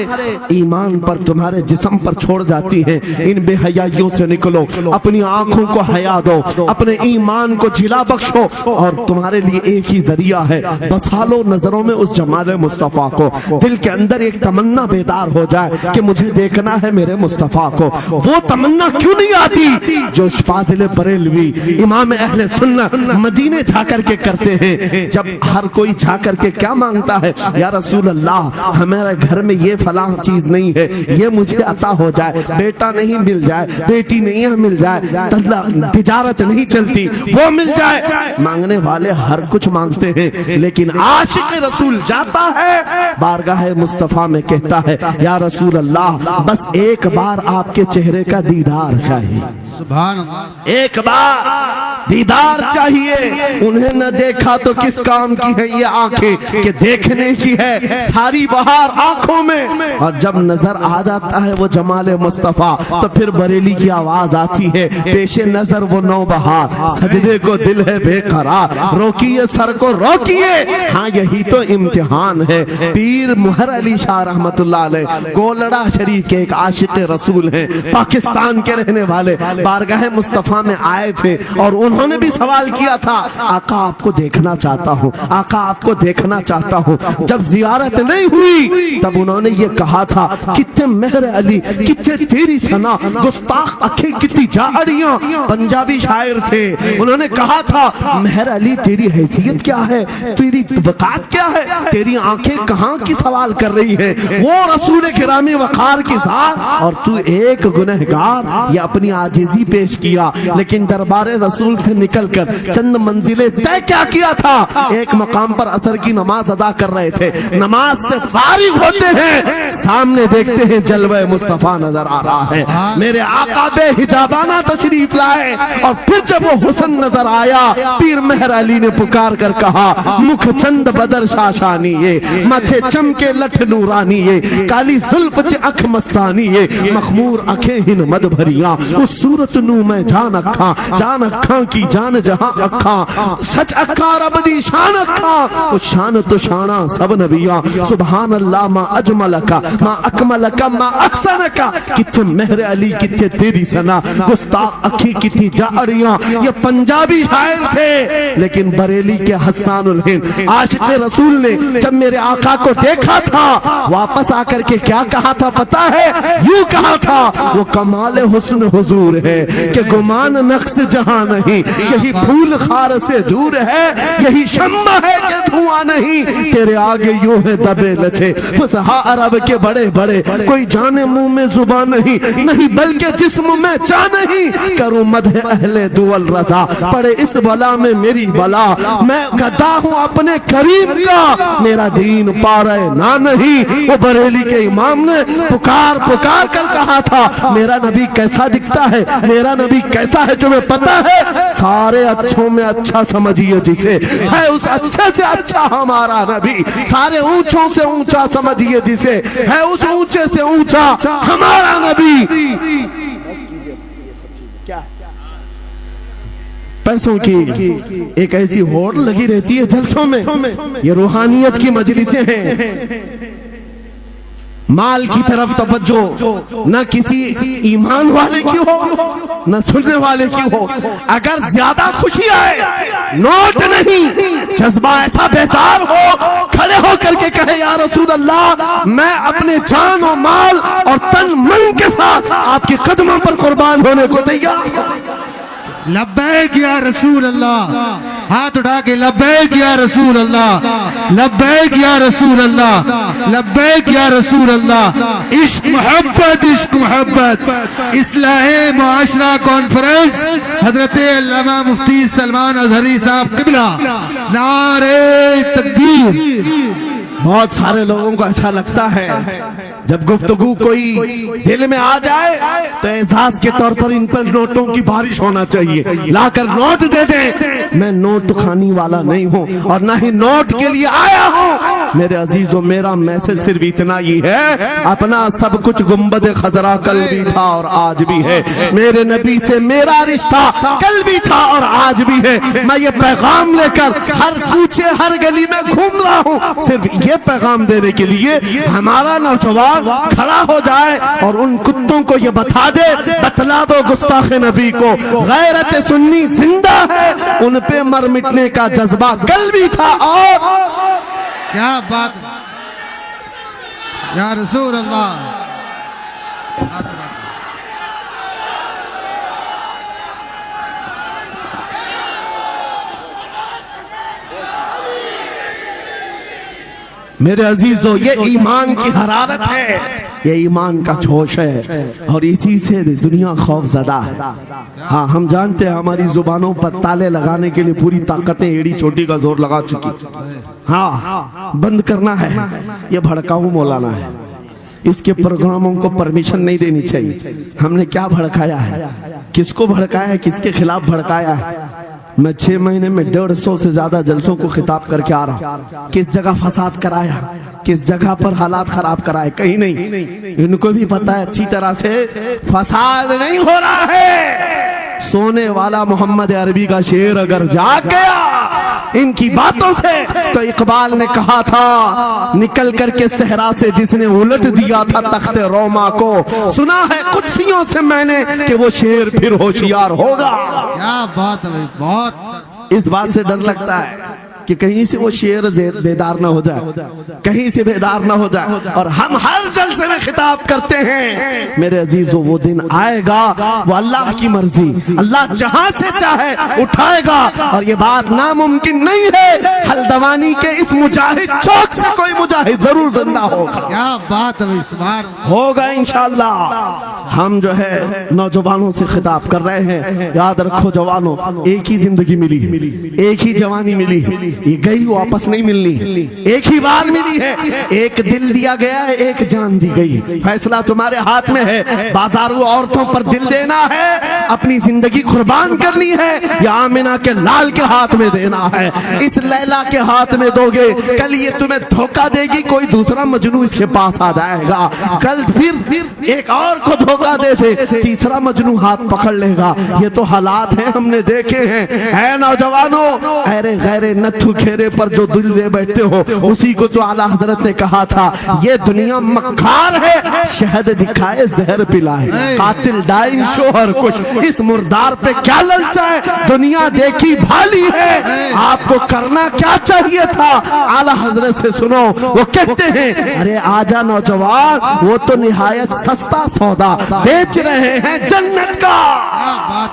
ईमान पर, तुम्हारे जिस्म पर छोड़ जाती है। इन बेहयाइयों से निकलो, अपनी आंखों को हया दो, अपने ईमान को झिला बख्शो, और तुम्हारे लिए एक ही जरिया है, बसा लो नजरों में उस जमाले मुस्तफा को। दिल के अंदर एक तमन्ना बेदार हो जाए कि मुझे देखना है मेरे मुस्तफा को। वो तमन्ना क्यों नहीं आती जो फाजिल बरेलवी इमाम अहले सुन्नत मदीने जाकर के करते हैं। जब हर कोई जाकर के क्या मांगता है, या रसूल अल्लाह हमारे घर में ये फलां चीज नहीं है, ये मुझे अता हो जाए, बेटा नहीं मिल जाए, बेटी नहीं मिल जाए, तिजारत नहीं चलती वो मिल जाए। मांगने वाले हर कुछ मांगते हैं, लेकिन आशिक रसूल जाता है बारगाह मुस्तफा में, कहता है या रसूल अल्लाह बस एक बार आपके चेहरे का दीदार चाहिए, सुभान अल्लाह, एक बार दीदार चाहिए। उन्हें न देखा तो किस काम की है ये आंखें कि देखने की है सारी बहार आंखों में। और जब नजर आ जाता है वो जमाले मुस्तफा, तो फिर बरेली की आवाज आती है, पेशे नजर वो नौ बहार, सजदे को दिल है बेकरार, रोकिए सर को रोकिए, हाँ यही तो इम्तिहान है। पीर मुहर अली शाह रहमतुल्लाह अलैह गोलड़ा शरीफ के एक आशिक रसूल हैं, पाकिस्तान के रहने वाले, बारगाह मुस्तफा में आए थे और उन्होंने भी सवाल किया था, आका आपको देखना चाहता हूँ, आका आपको देखना चाहता हूँ। जब जियारत नहीं हुई तब उन्होंने ये कहा था, कितने मेहर अली, कितने तेरी सना, गुस्ताख अखे कितनी जाड़ियां। पंजाबी शायर थे, उन्होंने कहा था मेहर अली तेरी हैसियत क्या है, तेरी वकात क्या है, तेरी आंखें कहाँ की सवाल कर रही है, वो रसूल किरामी वकार की जात, और तू एक गुनहगार। ये अपनी आजिजी पेश किया, लेकिन दरबारे रसूल से निकलकर चंद मंजिलें तय क्या किया था। एक मकाम पर असर की नमाज अदा कर रहे थे, नमाज से फारिग होते हैं, सामने देखते हैं जलवे मुस्तफा नजर आ रहा है, मेरे आका बेहिजाबाना तशरीफ लाए। और फिर जब वो हुस्न नजर आया, पीर मेहर अली ने पुकार कर कहा, मुख चंद बदर शाशानी ये, माथे चमके लठ नूरानी ये, काली जुल्फ अख मस्तानी ये, मखमूर अखे हिन मद भरिया, उस सूरत नू मैं जान अखा की जान जहां अखा, सच अखा रब दी शान अखा, उस शान तो शाना सब नबिया, सुभान अल्लाह मा अजमल का मा अकमल का मा अहसन का। कितने मेहर अली कितने तेरी सना, गुस्ताख अखी कितनी जाड़ियां। ये पंजाबी शायर थे, लेकिन बरेली के हस्सानुल हिंद आशिक रसूल ने जब मेरे आका को देखा था, वापस आकर के क्या कहा था पता है, यूं कहा था, वो कमाल हुस्न हुजूर है कि गुमान नक्श जहां नहीं, यही फूल खार से दूर है, यही शम्मा है कि धुआं नहीं, तेरे आगे यूं है दबे लचे फुसहा अरब के बड़े बड़े, कोई जाने मुंह में जुबान नहीं, नहीं बल्कि जिस्म में जा नहीं, करूं मदह अहले दुअल रजा, पड़े इस बला में मेरी बला, मैं गदा हूं अपने करीब का, मेरा दीन पा रहे ना नहीं। वो बरेली के इमाम ने पुकार पुकार कर कहा था, मेरा नबी कैसा दिखता है, मेरा नबी कैसा है तुम्हें पता है, सारे अच्छों में अच्छा समझिए जिसे, है उस अच्छे से अच्छा हमारा नबी, सारे ऊंचों से ऊंचा समझिए जिसे, है उस ऊंचे से ऊंचा हमारा नबी। पैसों की एक ऐसी होड़ लगी रहती है जलसों में। ये रूहानियत की मजलिसें हैं। माल की तरफ तवज्जो न किसी ईमान वाले की हो न सुनने वाले की हो। अगर ज्यादा खुशी आए नोट नहीं, जज्बा ऐसा बेदार हो, खड़े हो करके कहे या रसूल अल्लाह, मैं अपने जान और माल और तन मन के साथ आपके कदमों पर कुर्बान होने को तैयार। लब्बैक या रसूल अल्लाह, हाथ उठा के लब्बैक या रसूल अल्लाह, लब्बैक या रसूल अल्लाह, लब्बैक या रसूल अल्लाह। इश्क मोहब्बत, इश्क मोहब्बत। इस्लाहे मुआशरा कॉन्फ्रेंस हजरत अल्लामा मुफ्ती सलमान अजहरी साहब किबला, नारे तकबीर। बहुत सारे लोगों को ऐसा लगता है जब गुफ्तगू कोई दिल में आ जाए तो एहसास के तौर पर इन पर नोटों की बारिश होना चाहिए, लाकर नोट दे दें। मैं नोट खाने वाला नहीं हूँ और ना ही नोट के लिए आया हूँ। मेरे अजीजों, मेरा मैसेज सिर्फ इतना ही है, अपना सब कुछ गुंबद खजरा कल भी था और आज भी है। मेरे नबी से मेरा रिश्ता कल भी था और आज भी है। मैं ये पैगाम लेकर हर कूचे हर गली में घूम रहा हूँ, सिर्फ ये पैगाम देने के लिए हमारा नौजवान खड़ा हो जाए और उन कुत्तों को ये बता दे, बतला दो गुस्ताखे नबी को, गैरत सुन्नी जिंदा है, उन पे मर मिटने का जज्बा कल भी था। और क्या बात या रसूल अल्लाह। मेरे अजीजों, ये ईमान की हरारत है, ये ईमान का जोश है और इसी से दुनिया खौफजदा है। हाँ, हम जानते हैं हमारी जुबानों पर ताले लगाने के लिए पूरी ताकतें एड़ी चोटी का जोर लगा चुकी। हाँ, बंद करना है, ये भड़काऊ मौलाना है, इसके प्रोग्रामों को परमिशन नहीं देनी चाहिए। हमने क्या भड़काया है, किसको भड़काया है, किसके खिलाफ भड़काया है? मैं 6 महीने में 150 से ज्यादा जलसों को खिताब करके आ रहा हूँ। किस जगह फसाद कराया, किस जगह पर हालात खराब कराए, कहीं नहीं। इनको भी पता है अच्छी तरह से फसाद नहीं हो रहा है। सोने वाला मोहम्मद अरबी का शेर अगर जाग गया इनकी बातों से, तो इकबाल ने कहा था निकल करके सहरा से जिसने उलट दिया था तख्ते रोमा को, सुना है कुत्सियों से मैंने कि वो शेर फिर होशियार होगा। क्या बात है, बहुत इस बात से डर लगता है कि कहीं से वो शेर बेदार ना हो जाए, कहीं से बेदार ना हो जाए। और हम हर जलसे में खिताब करते हैं, मेरे अजीजों, वो दिन आएगा, वो अल्लाह की मर्जी, अल्लाह जहां से चाहे उठाएगा। और ये बात नामुमकिन नहीं है, हल्द्वानी के इस मुजाहिद चौक से कोई मुजाहिद जरूर जिंदा होगा। क्या बात है, इस बार होगा इंशाअल्लाह। हम जो है नौजवानों से खिताब कर रहे हैं, याद रखो जवानों, एक ही जिंदगी मिली है, एक ही जवानी मिली है, ये गई वापस नहीं मिलनी, एक ही बार मिली है। एक दिल दिया गया है, एक जान दी गई, फैसला तुम्हारे हाथ में है। बाजारू औरतों पर दिल देना है, अपनी जिंदगी कुर्बान करनी है, या आमिना के लाल के हाथ में देना है, इस लैला के हाथ में दोगे, कल ये तुम्हें धोखा देगी, कोई दूसरा मजनू इसके पास आ जाएगा, कल फिर एक और को धोखा दे दे, तीसरा मजनू हाथ पकड़ लेगा। ये तो हालात हैं, हमने देखे हैं। ऐ नौजवानों, अरे गैरे नथु घेरे पर जो दिल दे बैठते हो, उसी को तो आला हजरत ने कहा था, ये दुनिया मक्कार है, शहद दिखाए जहर पिलाए, कातिल डाइन शोहर कुछ, इस मुर्दार पे क्या ललचाए, दुनिया देखी भाली है, आपको करना क्या चाहिए था? आला हजरत से सुनो, वो कहते हैं, अरे आजा नौजवान, वो तो निहायत सस्ता सौदा बेच रहे हैं जन्नत का,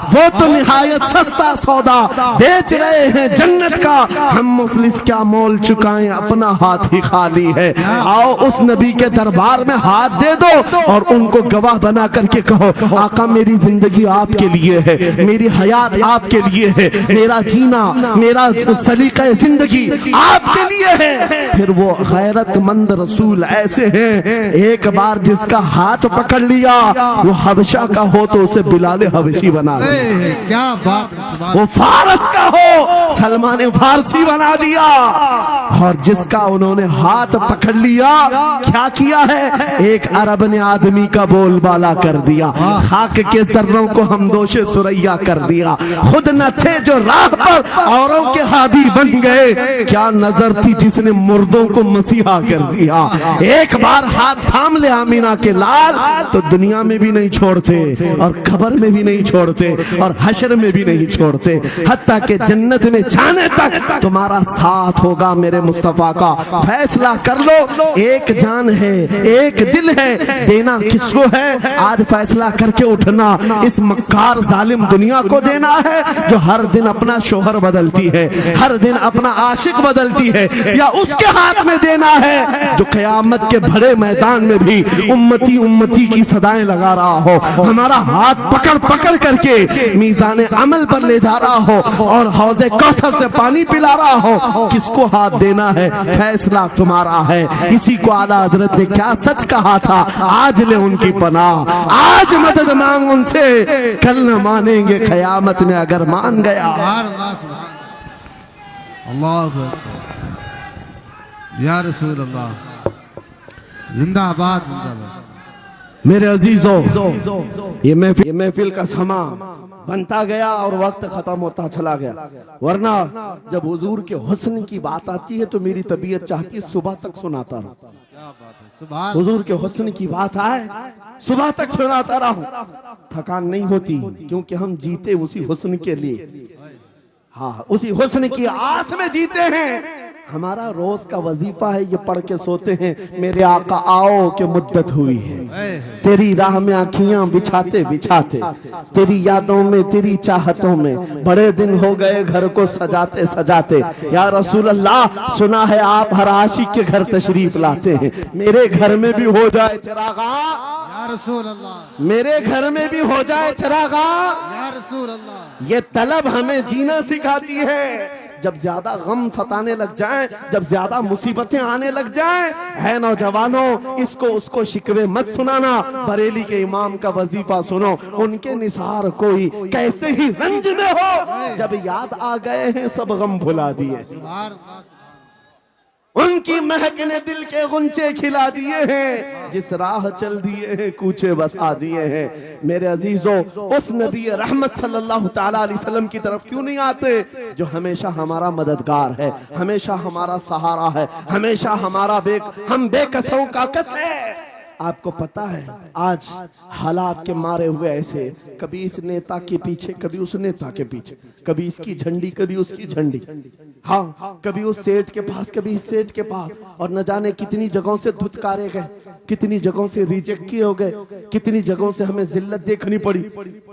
वो तो निहायत सस्ता सौदा बेच रहे हैं जन्नत का, हम मुफलिस क्या मोल चुकाएं, अपना हाथ ही खाली है। आओ उस नबी के दरबार में हाथ दे दो और उनको गवाह बना करके कहो, आका मेरी जिंदगी आपके लिए है, मेरी हयात आपके लिए है, मेरा जीना, मेरा सलीका जिंदगी आपके लिए है। फिर वो गैरतमंद रसूल ऐसे हैं, एक बार जिसका हाथ पकड़ लिया वो हबशा का हो तो उसे बिलाले हबशी बना दे, क्या बात, वो फारस का हो सलमान फारसी बना दिया। और जिसका उन्होंने हाथ पकड़ लिया, क्या किया है, एक अरब ने आदमी का बोलबाला कर दिया, खाक के जर्रों को हमदोशे सुरैया कर दिया। खुद न थे जो राह पर औरों के हादी बन गए, क्या नजर थी जिसने मुर्दों को मसीहा कर दिया। एक बार हाथ थाम ले आमीना के लाल तो दुनिया में भी नहीं छोड़ते और कब्र में भी नहीं छोड़ते और हशर में भी नहीं छोड़ते, हत्ता के जन्नत में जाने तक तुम्हारा साथ होगा मेरे मुस्तफा का। फैसला कर लो, एक जान है, एक दिल है, देना किसको है, आज फैसला करके उठना। इस मक्कार जालिम दुनिया को देना है जो हर दिन अपना शोहर बदलती है, हर दिन अपना आशिक बदलती है, या उसके हाथ में देना है जो कयामत के बड़े मैदान में भी उम्मती उम्मती की सदाएं लगा रहा हो, हमारा हाथ पकड़ पकड़ करके मीज़ान अमल पर ले जा रहा हो और हौज़े कौसर से पानी पिला रहा हो। किसको हाथ देना है, फैसला तुम्हारा है। इसी को आला हजरत ने क्या सच कहा था, आज ले उनकी पनाह, आज मदद मांग उनसे, कल न मानेंगे कयामत में अगर मान गया। अल्लाह या रसूल अल्लाह, जिंदाबाद जिंदाबाद। मेरे अजीजों, ये महफिल का समा बनता गया और वक्त खत्म होता चला गया, वरना जब हुजूर के हुस्न की बात आती है तो मेरी तबीयत चाहती है सुबह तक सुनाता रहूं। हुजूर के हुस्न की बात आए सुबह तक सुनाता रहूं, थकान नहीं होती, क्योंकि हम जीते उसी हुस्न के लिए, हाँ उसी हुस्न की आस में जीते हैं। हमारा रोज का वजीफा है, ये पढ़ के सोते हैं, मेरे आका आओ के मुद्दत हुई है, तेरी राह में आँखियां बिछाते बिछाते, तेरी यादों में तेरी चाहतों में बड़े दिन हो गए घर को सजाते सजाते। या रसूल अल्लाह, सुना है आप हर आशिक के घर तशरीफ लाते हैं, मेरे घर में भी हो जाए चिरागा, या रसूल अल्लाह, मेरे घर में भी हो जाए चिरागा। या रसूल अल्लाह, ये तलब हमें जीना सिखाती है। जब ज्यादा गम सताने लग जाएं, जब ज्यादा मुसीबतें आने लग जाएं, है नौजवानों, इसको उसको शिकवे मत सुनाना, बरेली के इमाम का वजीफा सुनो, उनके निसार कोई कैसे ही रंज में हो, जब याद आ गए हैं सब गम भुला दिए, उनकी महक ने दिल के गुंचे खिला दिए हैं, जिस राह चल दिए हैं कूचे बसा दिए हैं। मेरे अजीजों, उस नबी रहमत सल्लल्लाहु ताला अलैहि वसल्लम की तरफ क्यों नहीं आते जो हमेशा हमारा मददगार है, हमेशा हमारा सहारा है, हमेशा हमारा हम बेकसों का कस है। आपको पता है आज हालात के मारे हुए ऐसे, कभी इस नेता के पीछे, कभी उस नेता के पीछे, कभी इसकी झंडी कभी उसकी झंडी, हाँ कभी उस सेठ के पास कभी इस सेठ के पास, और न जाने कितनी जगहों से धुतकारे गए, कितनी जगहों से रिजेक्ट किए हो गए, कितनी जगहों से हमें जिल्लत देखनी पड़ी।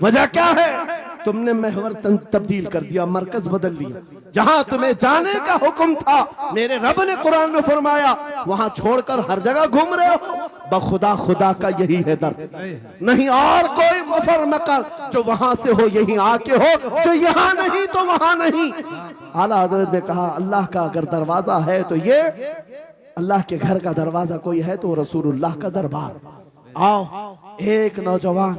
वजह क्या है, तुमने महवर तब्दील कर दिया, मरकज बदल दिया। जहां तुम्हें जाने का हुक्म था, मेरे रब ने कुरान में फरमाया, वहां छोड़कर हर जगह घूम रहे हो। बखुदा खुदा का यही है दर, नहीं और कोई मफर मकर, जो वहां से हो यही आके हो, जो यहाँ नहीं तो वहां नहीं। आला हजरत ने कहा, अल्लाह का अगर दरवाजा है तो ये, अल्लाह के घर का दरवाजा कोई है तो रसूलुल्लाह का दरबार। आओ, एक नौजवान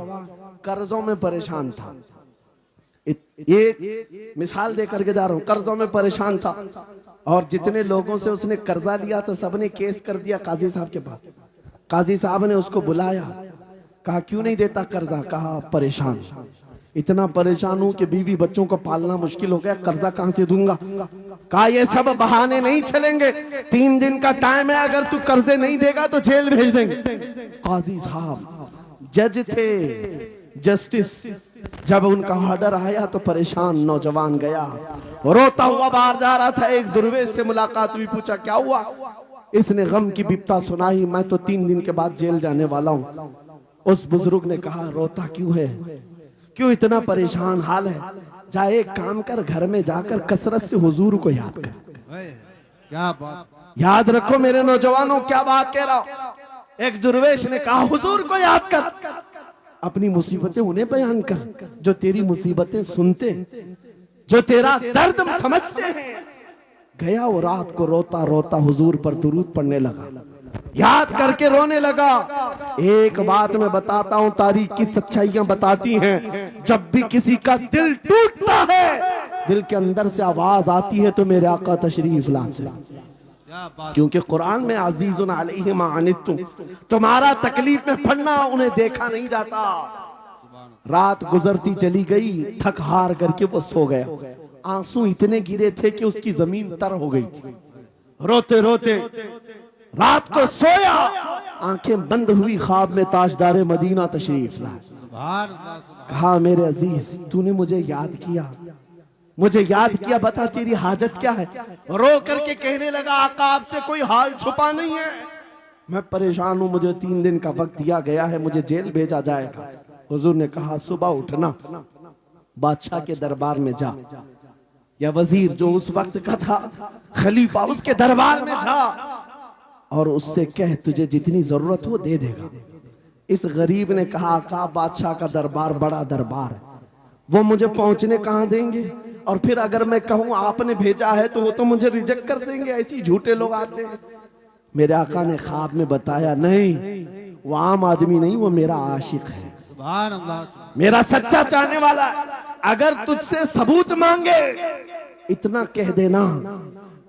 कर्जों में परेशान था, एक मिसाल देकर के जा रहा हूं, कर्जों में परेशान था और जितने लोगों से उसने कर्जा लिया था सबने केस कर दिया काजी साहब के पास। काजी साहब ने उसको बुलाया, कहा क्यों नहीं देता कर्जा, कहा परेशान, इतना परेशान हूं कि बीवी बच्चों को पालना मुश्किल हो गया, कर्जा कहां से दूंगा। कहा ये सब बहाने नहीं चलेंगे, 3 दिन का टाइम है, अगर तू कर्जे नहीं देगा तो जेल भेज देंगे। काजी साहब जज थे, जस्टिस, जब उनका ऑर्डर आया तो परेशान नौजवान गया, रोता हुआ बाहर जा रहा था। एक दुर्वेश से मुलाकात हुई, पूछा क्या हुआ, इसने गम की बिपता सुनाई, मैं तो 3 दिन के बाद जेल जाने वाला हूं। उस बुजुर्ग ने कहा, रोता क्यों है, क्यों इतना परेशान हाल है, जा एक काम कर, घर में जाकर कसरत से हुजूर को याद कर। क्या बात, याद रखो मेरे नौजवानों, क्या बात कह रहा हूं। एक दुर्वेश ने कहा, हुजूर को याद कर, अपनी मुसीबतें उन्हें बयान कर जो तेरी मुसीबतें सुनते, जो तेरा दर्द समझते हैं। गया वो रात को रोता रोता हुजूर पर दुरूद पढ़ने लगा, याद करके रोने लगा। एक बात मैं बताता हूं, तारीख की सच्चाइयां बताती हैं, जब भी किसी का दिल टूटता है दिल के अंदर से आवाज आती है तो मेरे आका तशरीफ लाते हैं। क्या बात। क्योंकि कुरान में अजीजुन अलैहि मा अनित्तुम, तुम्हारा तकलीफ में पड़ना उन्हें देखा नहीं जाता। रात गुजरती चली गई, थक हार करके वो सो गया। आंसू इतने गिरे थे कि उसकी जमीन तर हो गई थी। रोते रोते रात को सोया, आंखें बंद हुई, ख्वाब में ताजदार मदीना तशरीफ लाए। सुभान अल्लाह, सुभान। कहा मेरे अजीज तूने मुझे याद किया, मुझे याद किया, बता तेरी हाजत क्या है। रो करके कहने लगा आका आपसे कोई हाल छुपा नहीं है, मैं परेशान हूं, मुझे 3 दिन का वक्त दिया गया है, मुझे जेल भेजा जाएगा। हुजूर ने कहा सुबह उठना, बादशाह के दरबार में जा, या वजीर जो उस वक्त का था खलीफा, उसके दरबार में जा और उससे कह तुझे जितनी जरूरत हो दे देगा। इस गरीब ने कहा आका बादशाह का दरबार बड़ा दरबार है, वो मुझे पहुंचने कहां देंगे, और फिर अगर मैं कहूं आपने भेजा है तो वो तो मुझे रिजेक्ट कर देंगे, ऐसी झूठे लोग आते हैं। मेरे आका ने ख्वाब में बताया नहीं, वो आम आदमी नहीं, वो मेरा आशिक है, सुभान अल्लाह। मेरा सच्चा चाहने वाला। अगर तुझसे सबूत मांगे इतना कह देना,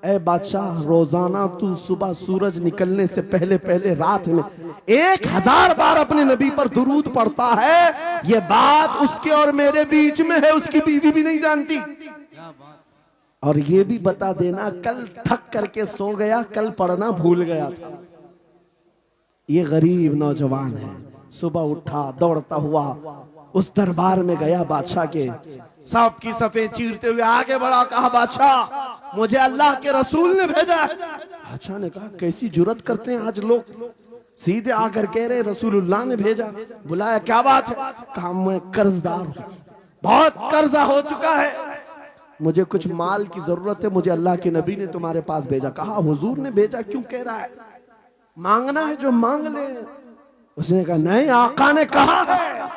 ऐ बादशाह रोजाना तू सुबह सूरज निकलने से पहले पहले रात में 1000 बार अपने नबी पर दुरूद पढ़ता है, ये बात उसके और मेरे बीच में है, उसकी बीवी भी नहीं जानती। और ये भी बता देना कल थक करके सो गया, कल पढ़ना भूल गया था। ये गरीब नौजवान है, सुबह उठा दौड़ता हुआ उस दरबार में गया, बादशाह के सांप की सफेद चीरते हुए आगे बढ़ा, कहा बादशाह मुझे अल्लाह के रसूल ने भेजा है। बादशाह ने कहा कैसी जुर्रत करते हैं आज लोग, सीधे आकर कह रहे रसूलुल्लाह ने भेजा। बुलाया क्या बात है, कहा मैं कर्जदार हूं, बहुत कर्जा हो चुका है, मुझे कुछ माल की जरूरत है, मुझे अल्लाह के नबी ने तुम्हारे पास भेजा। कहा हुजूर ने भेजा, क्यों कह रहा है, मांगना है जो मांग ले। उसने कहा नहीं आका ने कहा है।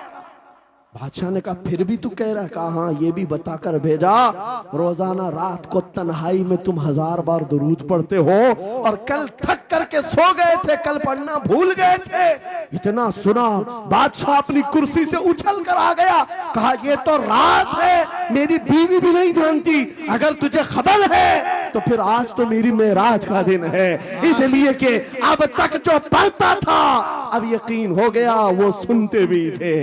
बादशाह ने कहा फिर भी तू कह रहा है, कहा हाँ ये भी बताकर भेजा रोजाना रात को तन्हाई में तुम 1000 बार दुरूद पढ़ते हो, और कल थक करके सो गए थे, कल पढ़ना भूल गए थे। इतना सुना बादशाह अपनी कुर्सी से उछल कर आ गया, कहा ये तो राज है, मेरी बीवी भी नहीं जानती, अगर तुझे खबर है तो फिर आज तो मेरी मेराज का दिन है, इसलिए कि अब तक जो पढ़ता था अब यकीन हो गया, वो सुनते भी थे,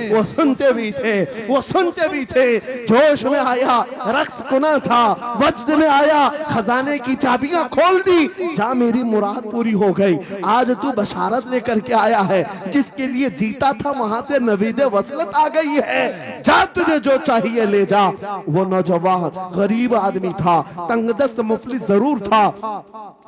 वो सुनते भी थे, वो सुनते भी थे। जोश में आया, रक्स कुना था, वजद में आया, खजाने की चाबियां खोल दी, जा मेरी मुराद पूरी हो गई। आज तू बशारत लेकर के आया है, जिसके लिए जीता था वहां से नवीद वसलत आ गई है, जा तुझे जो चाहिए ले जा। वो नौजवान गरीब आदमी था, तंगदस्त मुफलिस जरूर था,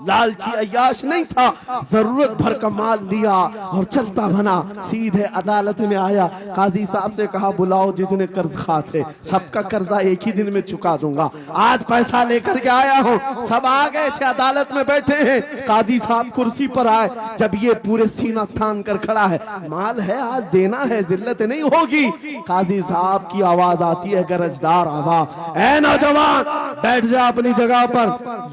लालची अय्याश नहीं था, जरूरत भर का माल लिया और चलता बना, सीधे अदालत में आया। काजी साहब से कहा बुलाओ जितने कर्ज खा थे, सबका कर्जा एक ही दिन में चुका दूंगा, आज पैसा लेकर के आया हूँ। सब आ गए थे, अदालत में बैठे हैं, काजी साहब कुर्सी पर आए, जब ये पूरे सीना थान कर खड़ा है, माल है आज देना है, जिल्लत नहीं होगी। काजी साहब की आवाज आती है, गरजदार आवाज, ऐ नौजवान बैठ जा अपनी जगह पर।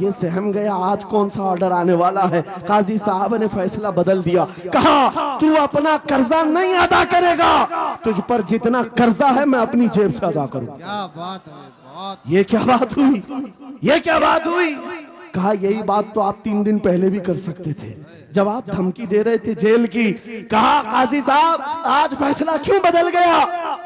ये सहम गया आज कौन सा ऑर्डर आने वाला है। काजी साहब ने फैसला बदल दिया, कहा तू अपना कर्जा नहीं अदा करेगा, तुझ पर जितना कर्जा है मैं अपनी जेब से अदा करूं। क्या बात है, बहुत। ये क्या बात हुई, ये क्या बात हुई। कहा यही बात तो आप 3 दिन पहले भी कर सकते थे, जब आप धमकी दे रहे थे जेल की। कहा काजी साहब आज फैसला क्यों बदल गया।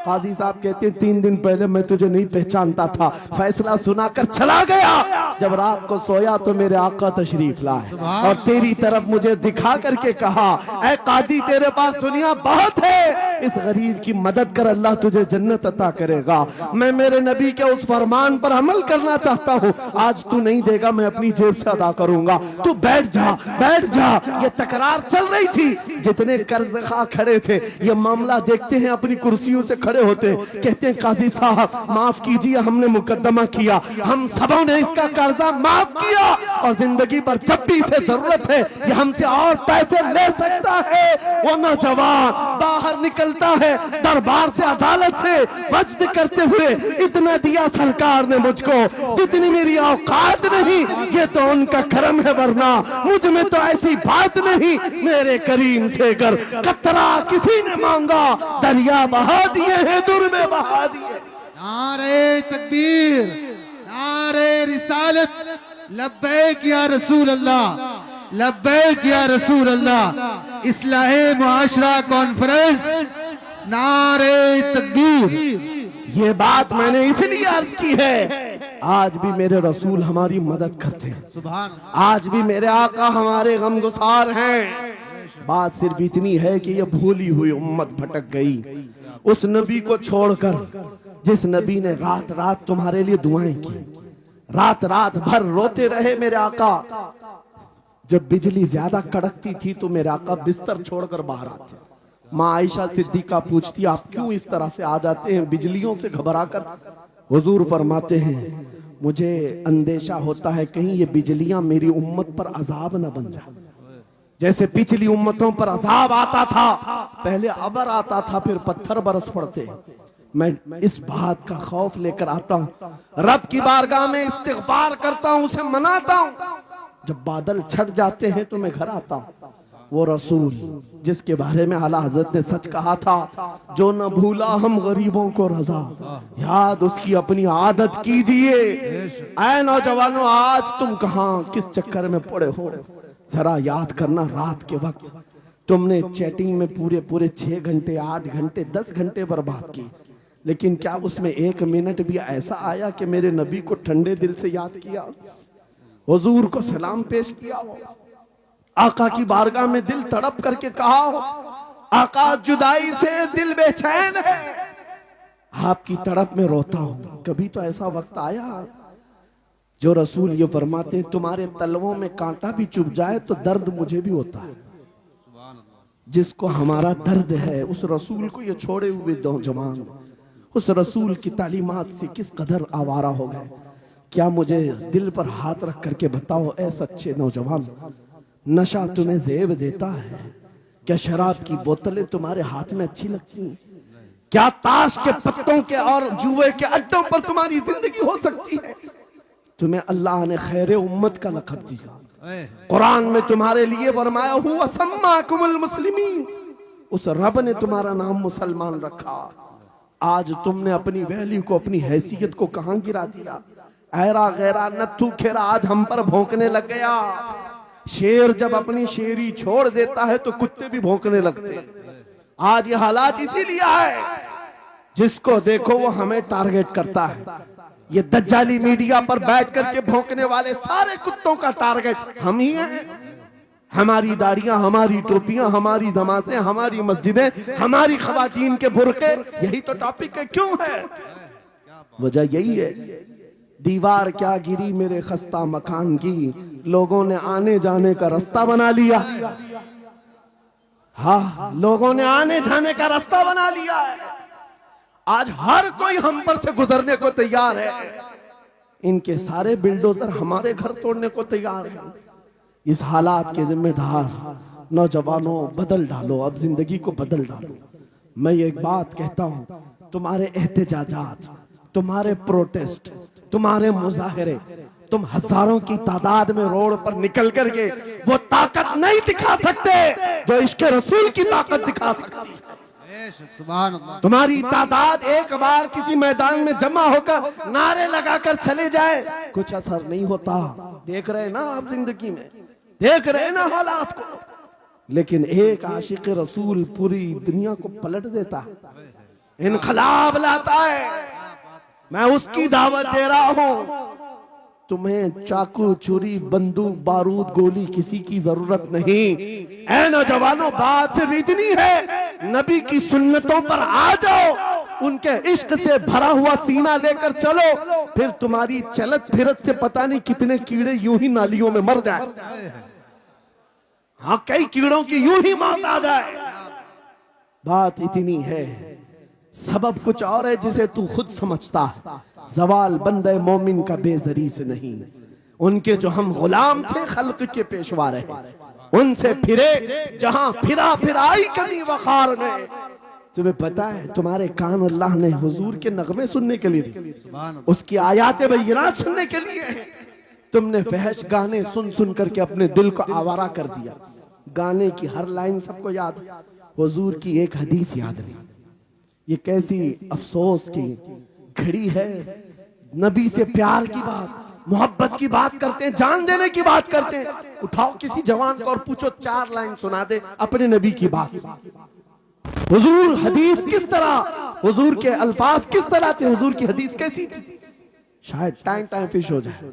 काजी साहब कहते 3 दिन पहले मैं तुझे नहीं पहचानता था, फैसला सुनाकर चला गया, जब रात को सोया तो मेरे आका तशरीफ लाए और तेरी तरफ मुझे दिखा करके कहा, ऐ काजी तेरे पास दुनिया बहुत है, इस गरीब की मदद कर, अल्लाह तुझे जन्नत अता करेगा। मैं मेरे नबी के उस फरमान पर अमल करना चाहता हूँ, आज तू नहीं देगा मैं अपनी जेब से अदा करूंगा, तू बैठ जा, बैठ जा। ये तकरार चल रही थी, जितने कर्ज खा खड़े थे ये मामला देखते हैं, अपनी कुर्सियों से खड़े होते, कहते हैं काजी साहब माफ कीजिए, हमने मुकदमा किया, हम सबों ने इसका कर्जा माफ किया, और जिंदगी भर जब भी इसे जरूरत है ये हमसे और पैसे ले सकता है। वो नौजवान बाहर निकलता है दरबार से, अदालत से, वज्द करते हुए, इतना दिया सरकार ने मुझको जितनी मेरी औकात नहीं, ये तो उनका करम है, वरना मुझ में तो ऐसी बात नहीं, मेरे करीम से कर कतरा किसी ने मांगा, दरिया बहा दिए हैं, दुर में बहा दिए। नारे तकबीर, नारे रिसालत लब्बैक या रसूल अल्लाह, लब्बैक या रसूल अल्लाह। इस्लाहे मुआशरा कॉन्फ्रेंस, नारे तकबीर। ये बात मैंने इसलिए अर्ज की है, आज भी मेरे रसूल हमारी मदद करते हैं, सुभान, आज भी मेरे आका हमारे गमगुसार हैं। बात सिर्फ इतनी है कि ये भूली हुई उम्मत भटक गई उस नबी को छोड़कर जिस नबी ने रात रात तुम्हारे लिए दुआएं की, रात रात भर रोते रहे मेरे आका। जब बिजली ज्यादा कड़कती थी तो मेरे आका बिस्तर छोड़कर बाहर आते। माँ आयशा सिद्दीका पूछती, आप क्यों इस तरह से आ जाते हैं बिजलियों से घबरा कर? हुजूर फरमाते हैं, मुझे अंदेशा होता है कहीं ये बिजलियां मेरी उम्मत पर अजाब न बन जाए। जैसे पिछली उम्मतों पर अजाब आता था, पहले अबर आता था फिर पत्थर बरस पड़ते। मैं इस बात का खौफ लेकर आता हूँ, रब की बारगाह में इस्तिग़फार करता हूँ, उसे मनाता हूँ। जब बादल छट जाते हैं तो मैं घर आता हूँ। वो रसूल जिसके बारे में आला हजरत ने सच कहा था, जो न भूला हम गरीबों को रजा, याद उसकी अपनी आदत कीजिए। ऐ नौजवानों, आज तुम कहां किस चक्कर में पड़े हो, जरा याद करना। रात के वक्त तुमने चैटिंग में पूरे पूरे 6 घंटे 8 घंटे 10 घंटे बर्बाद की, लेकिन क्या उसमें 1 मिनट भी ऐसा आया कि मेरे नबी को ठंडे दिल से याद किया, हुजूर को सलाम पेश किया हो, आका की बारगाह में दिल तड़प करके कहा हो, आका जुदाई से दिल बेचैन है, आपकी तड़प में रोता हूं। कभी तो ऐसा वक्त आया? जो रसूल ये फरमाते, तुम्हारे तलवों में कांटा भी चुभ जाए तो दर्द मुझे भी होता है। जिसको हमारा दर्द है उस रसूल को ये छोड़े हुए नौजवान उस रसूल की तालीमात से किस कदर आवारा हो गए। क्या मुझे दिल पर हाथ रख करके बताओ, ऐ सच्चे नौजवान, नशा तुम्हें जेब देता है? क्या शराब की बोतलें तुम्हारे हाथ में अच्छी लगती हैं? क्या ताश के पत्तों के और जुए के अड्डों पर तुम्हारी जिंदगी हो सकती है? तुम्हें अल्लाह ने खैर उम्मत का लक़ब दिया, कुरान में तुम्हारे लिए फरमाया हुआ सम्माकुमुल मुस्लिमीन, उस रब ने तुम्हारा नाम मुसलमान रखा। आज तुमने अपनी वैल्यू को, अपनी हैसियत को कहां गिरा दिया? ऐरा गैरा नत्थू खेरा आज हम पर भौंकने लग गया। शेर जब अपनी शेरी छोड़ देता है तो कुत्ते भी भौंकने लगते। आज ये हालात इसीलिए है, जिसको देखो वो हमें टारगेट करता है। ये दज्जाली मीडिया पर बैठ करके भौंकने वाले सारे कुत्तों का टारगेट हम ही हैं। हमारी दाढ़ियां, हमारी टोपियां, हमारी नमाज़ें, हमारी मस्जिदें, हमारी खवातीन के बुरके, यही तो टॉपिक है। क्यों है? वजह यही है, दीवार क्या गिरी मेरे खस्ता मकान की, लोगों ने आने जाने का रास्ता बना लिया। हाँ, लोगों ने आने जाने का रास्ता बना लिया है। आज हर कोई हम पर से गुजरने को तैयार है। इनके सारे बिल्डोजर हमारे घर तोड़ने को तैयार हैं। इस हालात के जिम्मेदार नौजवानों, बदल डालो, अब जिंदगी को बदल डालो। मैं ये एक बात कहता हूं, तुम्हारे एहतजाजात, तुम्हारे प्रोटेस्ट, तुम्हारे मुजाहरे, तुम हजारों की तादाद में रोड पर निकल करके वो ताकत नहीं दिखा सकते जो इश्क रसूल की ताकत दिखा सकती है। तुम्हारी तादाद एक बार किसी मैदान में जमा होकर नारे लगाकर चले जाए, कुछ असर नहीं होता। देख रहे ना आप जिंदगी में, देख रहे ना हालात को। लेकिन एक आशिक रसूल पूरी दुनिया को पलट देता है, इनकलाब लाता है। मैं उसकी दावत दे रहा हूं। तुम्हें चाकू, छुरी, बंदूक, बारूद, गोली किसी की जरूरत नहीं। ऐ नौजवानों, बात सिर्फ इतनी है, नबी की सुन्नतों पर आ जाओ, उनके इश्क से भरा हुआ सीना लेकर चलो, फिर तुम्हारी चलत फिरत से पता नहीं कितने कीड़े यूं ही नालियों में मर जाए। हाँ, कई कीड़ों की यूं ही मौत आ जाए। बात इतनी है, सबब कुछ और है जिसे तू खुद समझता है। जवाल बंदे मोमिन का बेजरी से नहीं, उनके जो हम गुलाम थे खल्क के पेशवा रहे, उनसे फिरे जहां फिरा फिराई कमी वखार ने। तुम्हें पता है, तुम्हारे कान अल्लाह ने हुजूर के नगमे सुनने के लिए दी, उसकी आयाते बय्यिनात सुनने के लिए। तुमने फहश गाने सुन सुन करके अपने दिल को आवारा कर दिया। गाने की हर लाइन सबको याद, हुजूर की एक हदीस याद नहीं। ये कैसी अफसोस की घड़ी है नबी से प्यार की बात, मोहब्बत की बात करते हैं, जान देने की बात करते हैं। उठाओ किसी जवान को और पूछो 4 लाइन सुना दे अपने नबी की बात। हुजूर हदीस किस तरह, हुजूर के अल्फाज किस तरह थे, हुजूर की हदीस कैसी थी, शायद टाइम फिश हो जाए।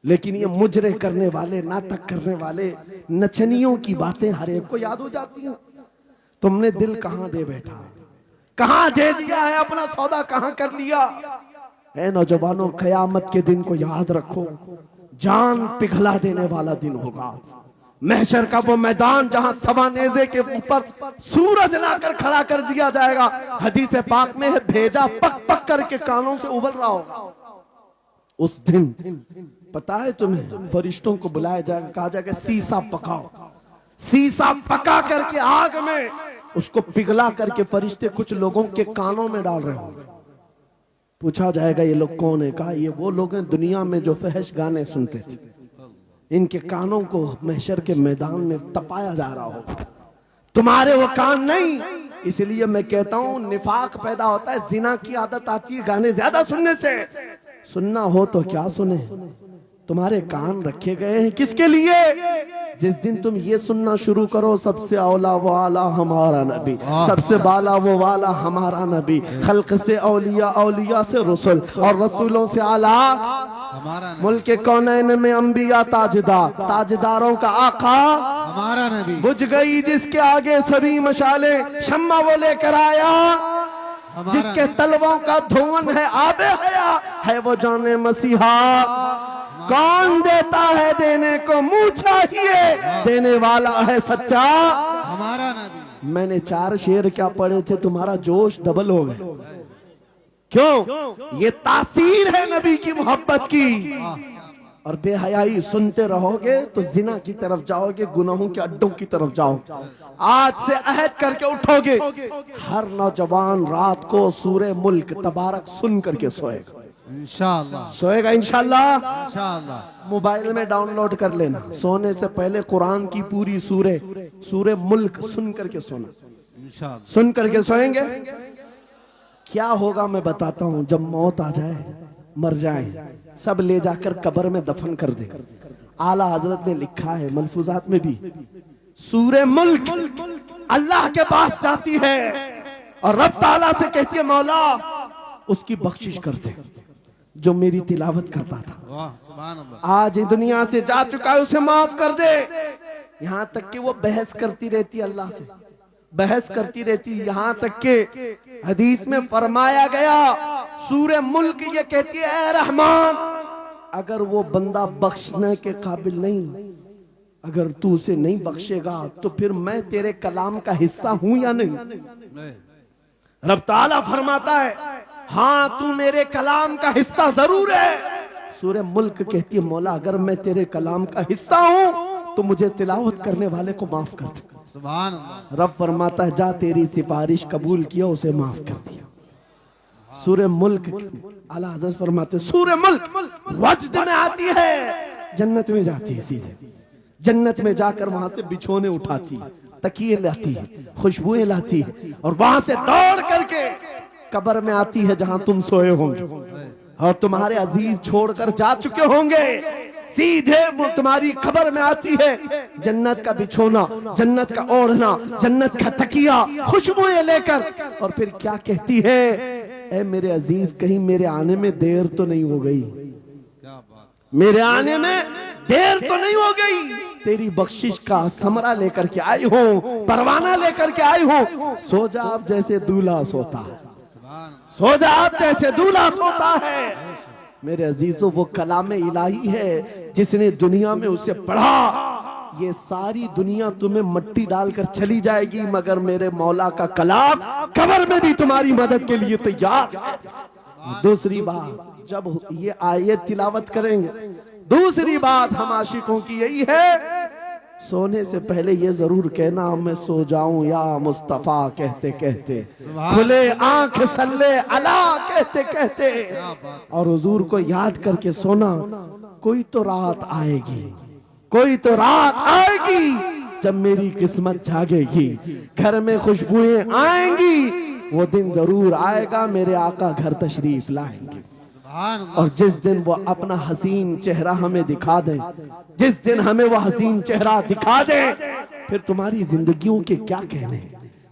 लेकिन ये मुजरे करने वाले, नाटक करने वाले, नचनियों की बातें हर एक को याद हो जाती हैं। तुमने दिल कहां दे बैठा, कहां दे दिया है, अपना सौदा कहां कर लिया है। नौजवानों, कयामत के दिन को याद रखो, जान पिघला देने वाला दिन होगा। महशर का वो मैदान जहां सवा नेज़े के ऊपर सूरज लाकर खड़ा कर दिया जाएगा। हदीस पाक में है, भेजा पक पक करके कानों से उबल रहा होगा। उस दिन पता है तुम्हें, फरिश्तों को बुलाया जाएगा, कहा जाएगा सीसा पकाओ। सीसा पका करके आग में उसको पिघला करके फरिश्ते कुछ लोगों के कानों में डाल रहे होंगे। पूछा जाएगा ये लोग कौन है? कहा ये वो लोग हैं दुनिया में जो फहश गाने सुनते थे, इनके कानों को महशर के मैदान में तपाया जा रहा होगा। तुम्हारे वो कान नहीं। इसलिए मैं कहता हूं निफाक पैदा होता है, जिना की आदत आती है गाने ज्यादा सुनने से। सुनना हो तो क्या सुने, तुम्हारे कान रखे गए हैं किसके लिए? जिस दिन तुम ये सुनना शुरू करो, सबसे औला वो आला हमारा नबी, सबसे बाला वो वाला हमारा नबी, खल्क से औलिया, औलिया से रसूल, और रसूलों से आला हमारा नबी, मुल्क कौनैन में अंबिया ताजदार, ताजदारों का आका हमारा नबी। बुझ गई जिसके आगे सभी मशाले, शम्मा वो लेकर आया जिसके तलवों का धुआं है आबे हया, है वो जाने मसीहा। कौन देता है देने को, मुंह चाहिए, देने वाला है सच्चा हमारा नबी। मैंने 4 शेर क्या पढ़े थे, तुम्हारा जोश डबल हो गए। क्यों? ये तासीर है नबी की मोहब्बत की। और बेहयाई सुनते रहोगे तो जिना की तरफ जाओगे, गुनाहों के अड्डों की तरफ जाओगे। आज से अहद करके उठोगे, हर नौजवान रात को सूरे मुल्क तबारक सुन करके सोएगा। इंशाअल्लाह सोएगा इंशाअल्लाह। इंशाअल्लाह। मोबाइल में डाउनलोड कर लेना, सोने से पहले कुरान की पूरी सूरे मुल्क सुन करके सोना। इंशाअल्लाह सुन करके सोएंगे, क्या होगा मैं बताता हूं। जब मौत आ जाए, मर जाए, सब ले जाकर कब्र में दफन कर दे। आला हजरत ने लिखा है मलफूजात में भी, सूरे मुल्क अल्लाह के पास जाती है और रब ताला से कहती है मौला उसकी बख्शिश कर दे जो मेरी तिलावत करता था। वाह सुभान अल्लाह। आज दुनिया से जा चुका है, उसे माफ कर दे। यहां तक कि वो बहस करती रहती अल्लाह से, बहस करती रहती। यहां तक के हदीस में फरमाया गया, सूरे मुल्क ये कहती है ऐ रहमान, अगर वो बंदा बख्शने के काबिल नहीं, अगर तू उसे नहीं बख्शेगा तो फिर मैं तेरे कलाम का हिस्सा हूं या नहीं? रब ताला फरमाता है हाँ तू मेरे कलाम का हिस्सा जरूर है। सूरे मुल्क कहती है मौला अगर मैं तेरे कलाम का हिस्सा हूं तो मुझे तिलावत करने वाले को माफ कर दे। सुभान अल्लाह। रब फरमाता है जा तेरी सिफारिश कबूल किया, उसे माफ कर दिया। सूरे मुल्क आला हज़रत फरमाते सूरे मुल्क वजद में आती है, जन्नत में जाती है, सीधे जन्नत में जाकर वहां से बिछोने उठाती, तकिए लाती है, खुशबुएं लाती है और वहां से दौड़ करके कब्र में आती है जहां तुम सोए होंगे और तुम्हारे अजीज छोड़कर जा चुके होंगे। सीधे वो तुम्हारी कब्र में आती है, जन्नत का बिछोना, जन्नत का ओढ़ना, जन्नत का तकिया, खुशबुएं लेकर, और फिर क्या कहती है, ए मेरे अजीज कहीं मेरे आने में देर तो नहीं हो गई, मेरे आने में देर तो नहीं हो गई, तेरी बख्शिश का समरा लेकर के आई हो, परवाना लेकर के आई हो। सो जा आप जैसे दूल्हा सोता है, सो जा आप जैसे दूल्हा सोता है। मेरे अजीजों वो कलाम इलाही है, जिसने दुनिया में उसे पढ़ा, ये सारी दुनिया तुम्हें मट्टी डालकर चली जाएगी मगर मेरे मौला का कलाम कब्र में भी तुम्हारी मदद के लिए तैयार है। दूसरी बात, जब ये आयत तिलावत करेंगे, दूसरी बात हम आशिकों की यही है, सोने से पहले ये जरूर कहना मैं सो जाऊं या मुस्तफा कहते कहते, खुले आंख सल्ले अला कहते कहते, और हुजूर को याद करके सोना। कोई तो रात आएगी, कोई तो रात आएगी जब मेरी किस्मत जागेगी, घर में खुशबुएं आएंगी, वो दिन जरूर आएगा मेरे आका घर तशरीफ लाएंगे। और जिस दिन वो अपना हसीन चेहरा हमें दिखा दे, जिस दिन हमें वो हसीन चेहरा दिखा दे, फिर तुम्हारी जिंदगियों के क्या कहने,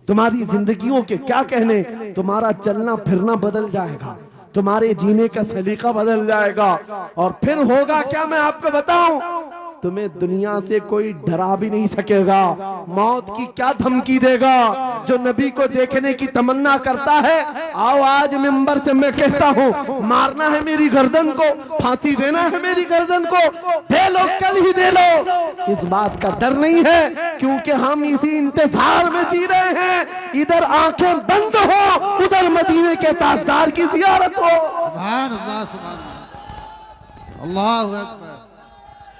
तुम्हारी जिंदगियों के क्या कहने। तुम्हारा चलना फिरना बदल जाएगा, तुम्हारे जीने का सलीका बदल जाएगा। और फिर होगा क्या, मैं आपको बताऊं, तुम्हें दुनिया से कोई डरा भी नहीं सकेगा। मौत की क्या धमकी देगा। जो नबी को देखने की तमन्ना करता है, आओ आज मिंबर से मैं कहता हूँ, मारना है मेरी गर्दन को, फांसी देना है मेरी गर्दन को, दे लो, कल ही दे लो। इस बात का डर नहीं है, क्योंकि हम इसी इंतजार में जी रहे हैं। इधर आंखें बंद हो, उधर मदीने के ताजदार की जियारत हो। सुभान अल्लाह, सुभान अल्लाह, अल्लाहु अकबर।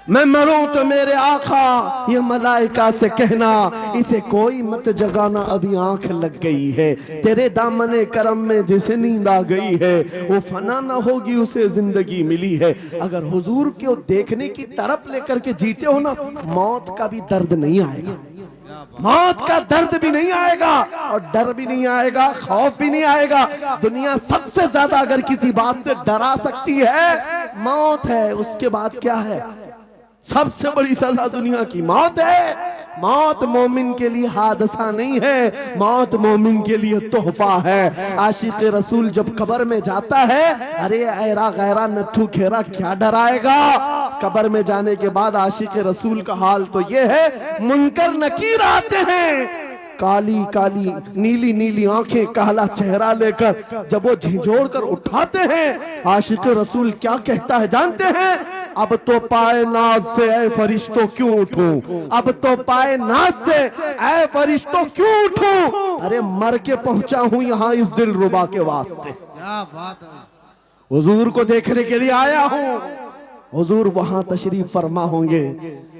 मैं मरूं तो मेरे आका, ये मलाइका से कहना, इसे कोई मत जगाना, अभी आंख लग गई है। तेरे दामने करम में जिसे नींद आ गई है, वो फना ना होगी, उसे जिंदगी मिली है। अगर हुजूर को देखने की तड़प लेकर के जीते हो ना, मौत का भी दर्द नहीं आएगा, मौत का दर्द भी नहीं आएगा, और डर भी नहीं आएगा, खौफ भी नहीं आएगा। दुनिया सबसे ज्यादा अगर किसी बात से डरा सकती है, मौत है। उसके बाद क्या है? सबसे बड़ी सजा दुनिया की मौत है। मौत मोमिन के लिए हादसा नहीं है, मौत मोमिन के लिए तोहफा है। आशिक रसूल जब कब्र में जाता है, अरे ऐरा गैरा नथु खेरा क्या डराएगा। कब्र में जाने के बाद आशिक रसूल का हाल तो ये है, मुनकर नकीर आते हैं, काली काली नीली नीली आंखें, काला चेहरा लेकर जब वो झिझोड़ कर उठाते हैं, आशिक रसूल क्या कहता है जानते हैं? अब तो पाए नाज से ऐ फरिश्तों क्यों उठूं, अब तो पाए नाज से ऐ फरिश्तों क्यों उठूं। अरे मर के पहुंचा हूं यहाँ इस दिल रुबा के वास्ते, क्या बात है। हुजूर को देखने के लिए आया हूं। हुजूर वहां तशरीफ फरमा होंगे,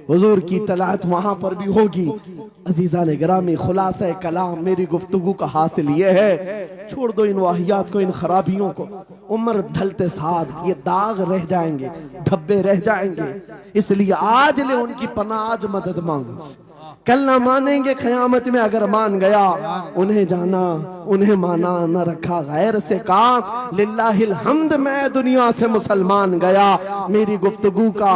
हुजूर की तलात वहां पर भी होगी। अजीजा ने गिरामी, खुलासा कलाम मेरी गुफ्तगू का हासिल ये है, छोड़ दो इन वाहियात को, इन खराबियों को। उम्र ढलते साथ ये दाग रह जाएंगे, धब्बे रह जाएंगे, इसलिए आज ले उनकी पनाह, आज मदद मांग। कल ना मानेंगे क़यामत में, अगर मान गया उन्हें जाना, उन्हें माना, न रखा गैर से काम। लिल्लाहिल हम्द, मैं दुनिया से मुसलमान गया। मेरी गुफ्तगू का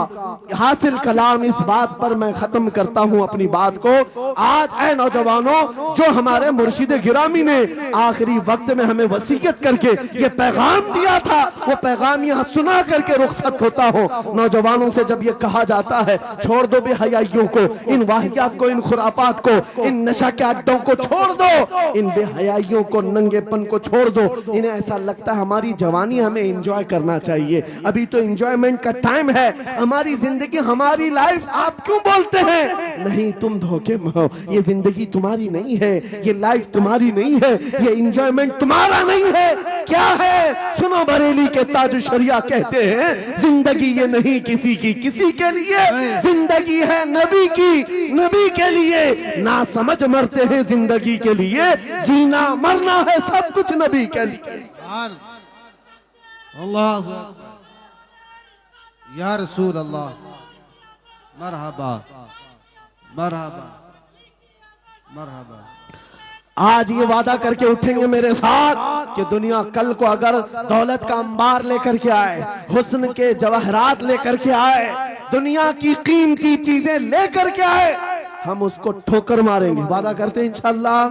हासिल कलाम इस बात पर मैं खत्म करता हूँ अपनी बात को। आज ऐ नौजवानों, जो हमारे मुर्शिद गिरामी ने आखिरी वक्त में हमें वसीयत करके ये पैगाम दिया था, वो पैगाम यहाँ सुना करके रुखसत होता हो। नौजवानों से जब ये कहा जाता है, छोड़ दो बेहयाइयों को, इन वाहियात को, इन खुरापात को, इन नशा के अड्डों को छोड़ दो, इन बेहयाइयों को, नंगेपन को छोड़ दो। इन्हें ऐसा लगता है हमारी जवानी हमें एंजॉय करना चाहिए, अभी तो एंजॉयमेंट का टाइम है, हमारी जिंदगी, हमारी लाइफ। आप क्यों बोलते हैं? नहीं, तुम धोखे में हो, ये जिंदगी तुम्हारी नहीं है, ये लाइफ तुम्हारी नहीं है, ये एंजॉयमेंट तुम्हारा नहीं है। क्या है? सुनो, बरेली के ताज शरिया कहते हैं, जिंदगी ये नहीं किसी की किसी के लिए, जिंदगी है नबी की नबी के लिए। ना समझ मरते हैं जिंदगी के लिए, जीना मरना है सब कुछ नबी के लिए। अल्लाह या रसूल अल्लाह, मरहबा मरहबा मरहबा। आज ये वादा करके उठेंगे मेरे साथ कि दुनिया कल को अगर दौलत का अंबार लेकर के आए, हुस्न के जवाहरात लेकर के आए, दुनिया की कीमती चीजें लेकर के आए, हम उसको ठोकर मारेंगे। वादा करते हैं इंशाअल्लाह।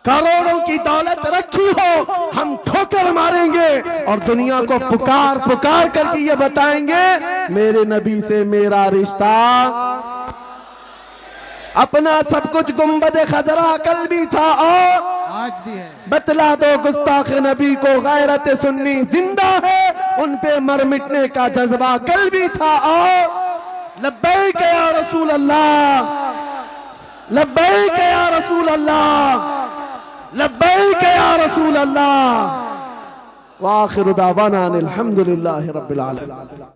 करोड़ों की दौलत रखी हो, हम ठोकर मारेंगे और दुनिया को पुकार पुकार करके ये बताएंगे, मेरे नबी से मेरा रिश्ता। अपना सब कुछ गुंबद खजरा कल भी था और आज भी है। बतला दो गुस्ताख नबी को, गैरत सुन्नी जिंदा है, उन पे मर मिटने का जज्बा कल भी था और लब्बैक या रसूल अल्लाह, लब्बैक या रसूल अल्लाह, लब्बैक या रसूल अल्लाह। व आखिरु दावाना अनिल हम्दुलिल्लाहि रब्बिल आलमीन।